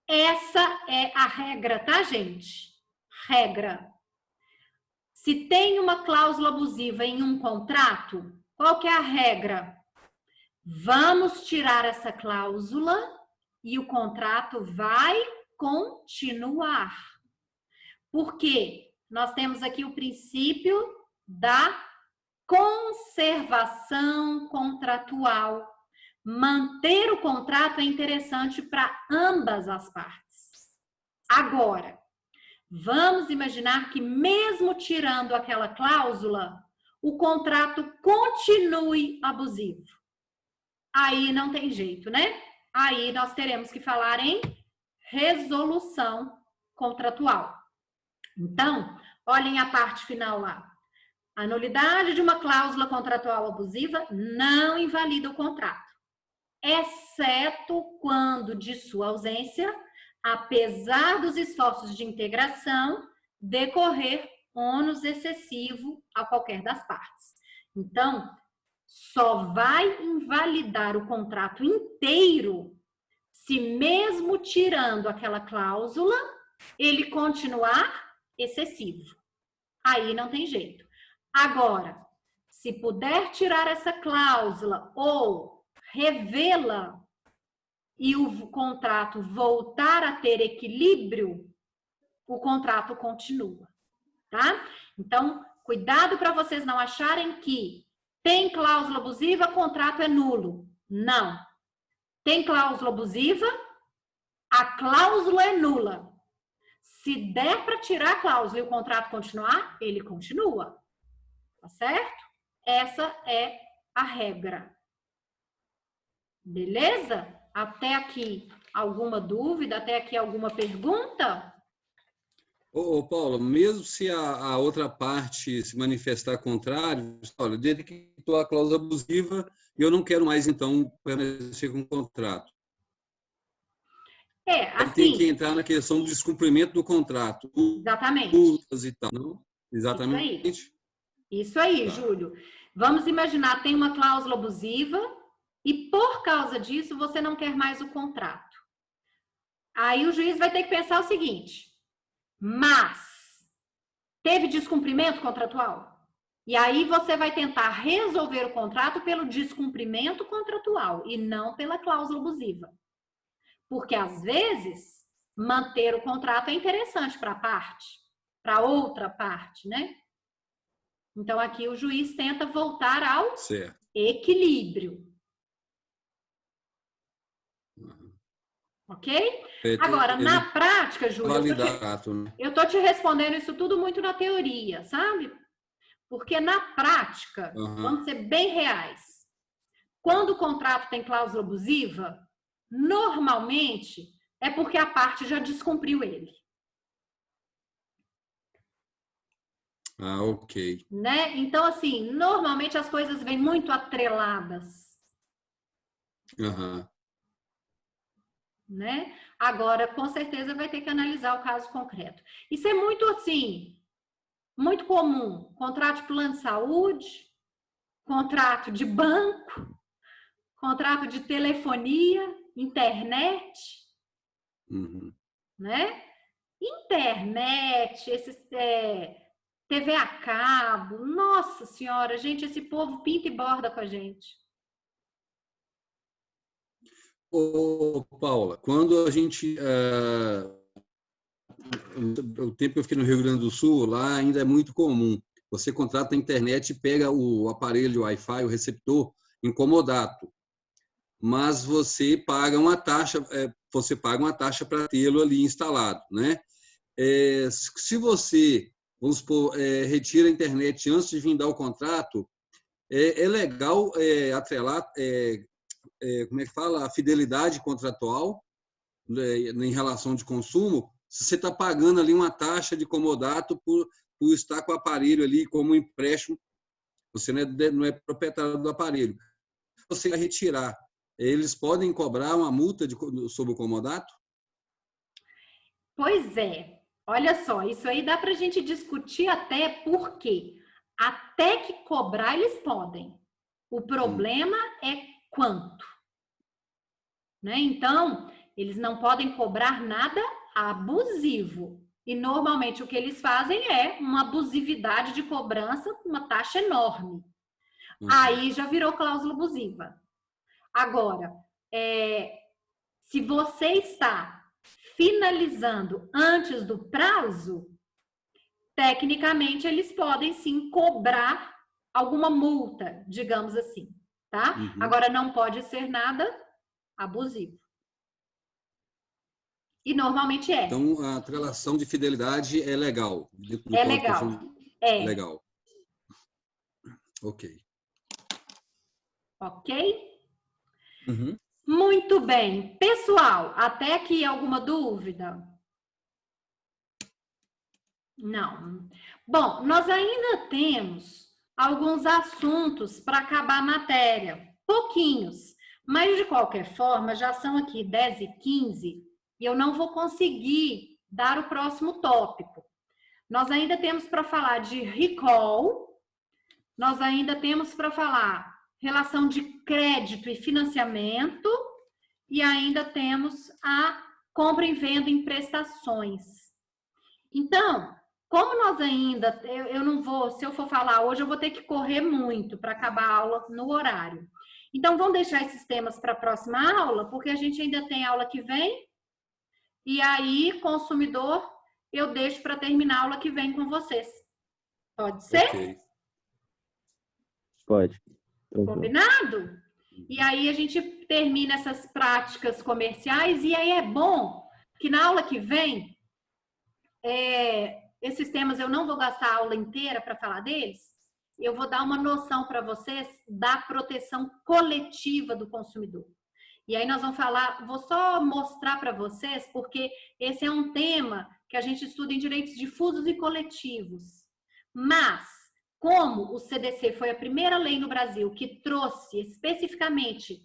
Essa é a regra, tá, gente? Regra. Se tem uma cláusula abusiva em um contrato, qual que é a regra? Vamos tirar essa cláusula e o contrato vai continuar. Por quê? nós temos aqui o princípio da conservação contratual. Manter o contrato é interessante para ambas as partes. Agora, vamos imaginar que mesmo tirando aquela cláusula, o contrato continue abusivo. Aí não tem jeito, né? Aí nós teremos que falar em resolução contratual. Então, olhem a parte final lá. A nulidade de uma cláusula contratual abusiva não invalida o contrato, exceto quando, de sua ausência, apesar dos esforços de integração, decorrer ônus excessivo a qualquer das partes. Então, só vai invalidar o contrato inteiro se, mesmo tirando aquela cláusula, ele continuar excessivo. Aí não tem jeito. Agora, se puder tirar essa cláusula ou revê-la e o contrato voltar a ter equilíbrio, o contrato continua, tá? Então, cuidado para vocês não acharem que tem cláusula abusiva, contrato é nulo. Não. Tem cláusula abusiva, a cláusula é nula. Se der para tirar a cláusula e o contrato continuar, ele continua. Tá certo? Essa é a regra. Beleza? Até aqui alguma dúvida? Até aqui alguma pergunta? Ô, Paulo, mesmo se a outra parte se manifestar contrário, olha, desde que a cláusula abusiva, eu não quero mais, então, permanecer com o contrato. Assim... Tem que entrar na questão do descumprimento do contrato. Exatamente. Multas e tal, não? Exatamente. Isso aí, Tá. Júlio. Vamos imaginar, tem uma cláusula abusiva e por causa disso você não quer mais o contrato. Aí o juiz vai ter que pensar o seguinte: mas teve descumprimento contratual? E aí você vai tentar resolver o contrato pelo descumprimento contratual e não pela cláusula abusiva. Porque às vezes manter o contrato é interessante para a parte, para outra parte, né? Então, aqui o juiz tenta voltar ao equilíbrio. Ok? Agora, na prática, Júlio, eu tô te respondendo isso tudo muito na teoria, sabe? Porque na prática, vamos ser bem reais. Quando o contrato tem cláusula abusiva, normalmente é porque a parte já descumpriu ele. Ah, ok. Né? Então, assim, normalmente as coisas vêm muito atreladas. Né? Agora, com certeza, vai ter que analisar o caso concreto. Isso é muito, assim, muito comum. Contrato de plano de saúde, contrato de banco, contrato de telefonia, internet, né? Internet, esses... TV a cabo, nossa senhora, gente, esse povo pinta e borda com a gente. Ô, Paula, quando a gente... o tempo que eu fiquei no Rio Grande do Sul, lá ainda é muito comum. Você contrata a internet e pega o aparelho Wi-Fi, o receptor, incomodato. Mas você paga uma taxa, para tê-lo ali instalado, né? Se você... vamos supor, retira a internet antes de vir dar o contrato, é legal atrelar, como é que fala, a fidelidade contratual em relação de consumo, se você está pagando ali uma taxa de comodato por estar com o aparelho ali como empréstimo, você não é proprietário do aparelho. Você vai retirar, eles podem cobrar uma multa sobre o comodato? Pois é. Olha só, isso aí dá para a gente discutir até porque até que cobrar eles podem. O problema é quanto. Né? Então, eles não podem cobrar nada abusivo. E normalmente o que eles fazem é uma abusividade de cobrança com uma taxa enorme. Aí já virou cláusula abusiva. Agora, se você está finalizando antes do prazo, tecnicamente, eles podem sim cobrar alguma multa, digamos assim, tá? Uhum. Agora, não pode ser nada abusivo. E normalmente é. Então, a atrelação de fidelidade é legal. No É Código de legal. Consumo, É. legal. Ok. Ok? Uhum. Muito bem. Pessoal, até aqui alguma dúvida? Não. Bom, nós ainda temos alguns assuntos para acabar a matéria. Pouquinhos. Mas, de qualquer forma, já são aqui 10h15 e eu não vou conseguir dar o próximo tópico. Nós ainda temos para falar de recall, nós ainda temos para falar relação de crédito e financiamento e ainda temos a compra e venda em prestações. Então, como nós ainda, eu não vou, se eu for falar hoje, eu vou ter que correr muito para acabar a aula no horário. Então, vamos deixar esses temas para a próxima aula, porque a gente ainda tem aula que vem. E aí, consumidor, eu deixo para terminar a aula que vem com vocês. Pode ser? Ok. Pode. Combinado? E aí a gente termina essas práticas comerciais e aí é bom que na aula que vem, esses temas eu não vou gastar a aula inteira para falar deles, eu vou dar uma noção para vocês da proteção coletiva do consumidor. E aí nós vamos falar, vou só mostrar para vocês, porque esse é um tema que a gente estuda em direitos difusos e coletivos. Mas, como o CDC foi a primeira lei no Brasil que trouxe especificamente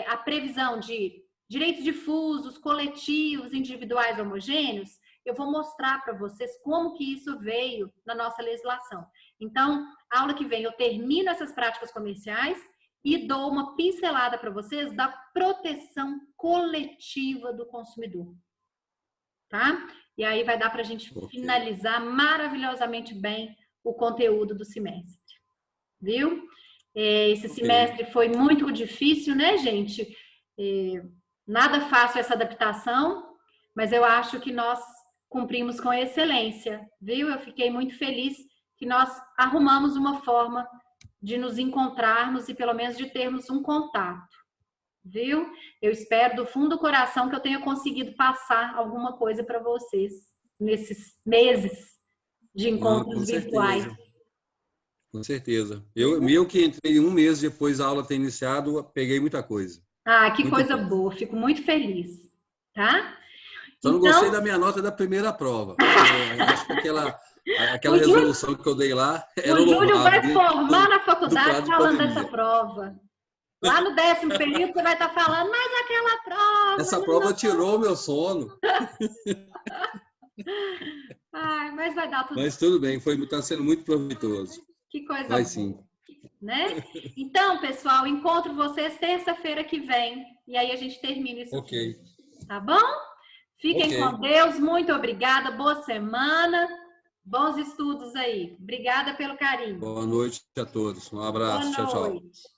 a previsão de direitos difusos, coletivos, individuais, homogêneos, eu vou mostrar para vocês como que isso veio na nossa legislação. Então, a aula que vem eu termino essas práticas comerciais e dou uma pincelada para vocês da proteção coletiva do consumidor. Tá? E aí vai dar para a gente finalizar maravilhosamente bem o conteúdo do semestre. Viu? Esse semestre foi muito difícil, né, gente? Nada fácil essa adaptação, mas eu acho que nós cumprimos com excelência, viu? Eu fiquei muito feliz que nós arrumamos uma forma de nos encontrarmos e pelo menos de termos um contato, viu? Eu espero do fundo do coração que eu tenha conseguido passar alguma coisa para vocês nesses meses de encontros virtuais. Com certeza. Eu que entrei 1 mês depois da aula ter iniciado, peguei muita coisa. Ah, que coisa boa. Fico muito feliz, tá? Só não gostei da minha nota da primeira prova. Acho que aquela resolução que eu dei lá era o Júlio vai formar na faculdade falando dessa prova. Lá no 10º período você vai estar falando, mas aquela prova... Essa prova tirou o meu sono. Ai, mas vai dar tudo certo. Mas tudo bem, está sendo muito proveitoso. Que coisa vai boa. Sim. Né? Então, pessoal, encontro vocês terça-feira que vem. E aí a gente termina isso. Ok. Aqui, tá bom? Fiquem com Deus. Muito obrigada. Boa semana. Bons estudos aí. Obrigada pelo carinho. Boa noite a todos. Um abraço. Boa Tchau, noite. tchau.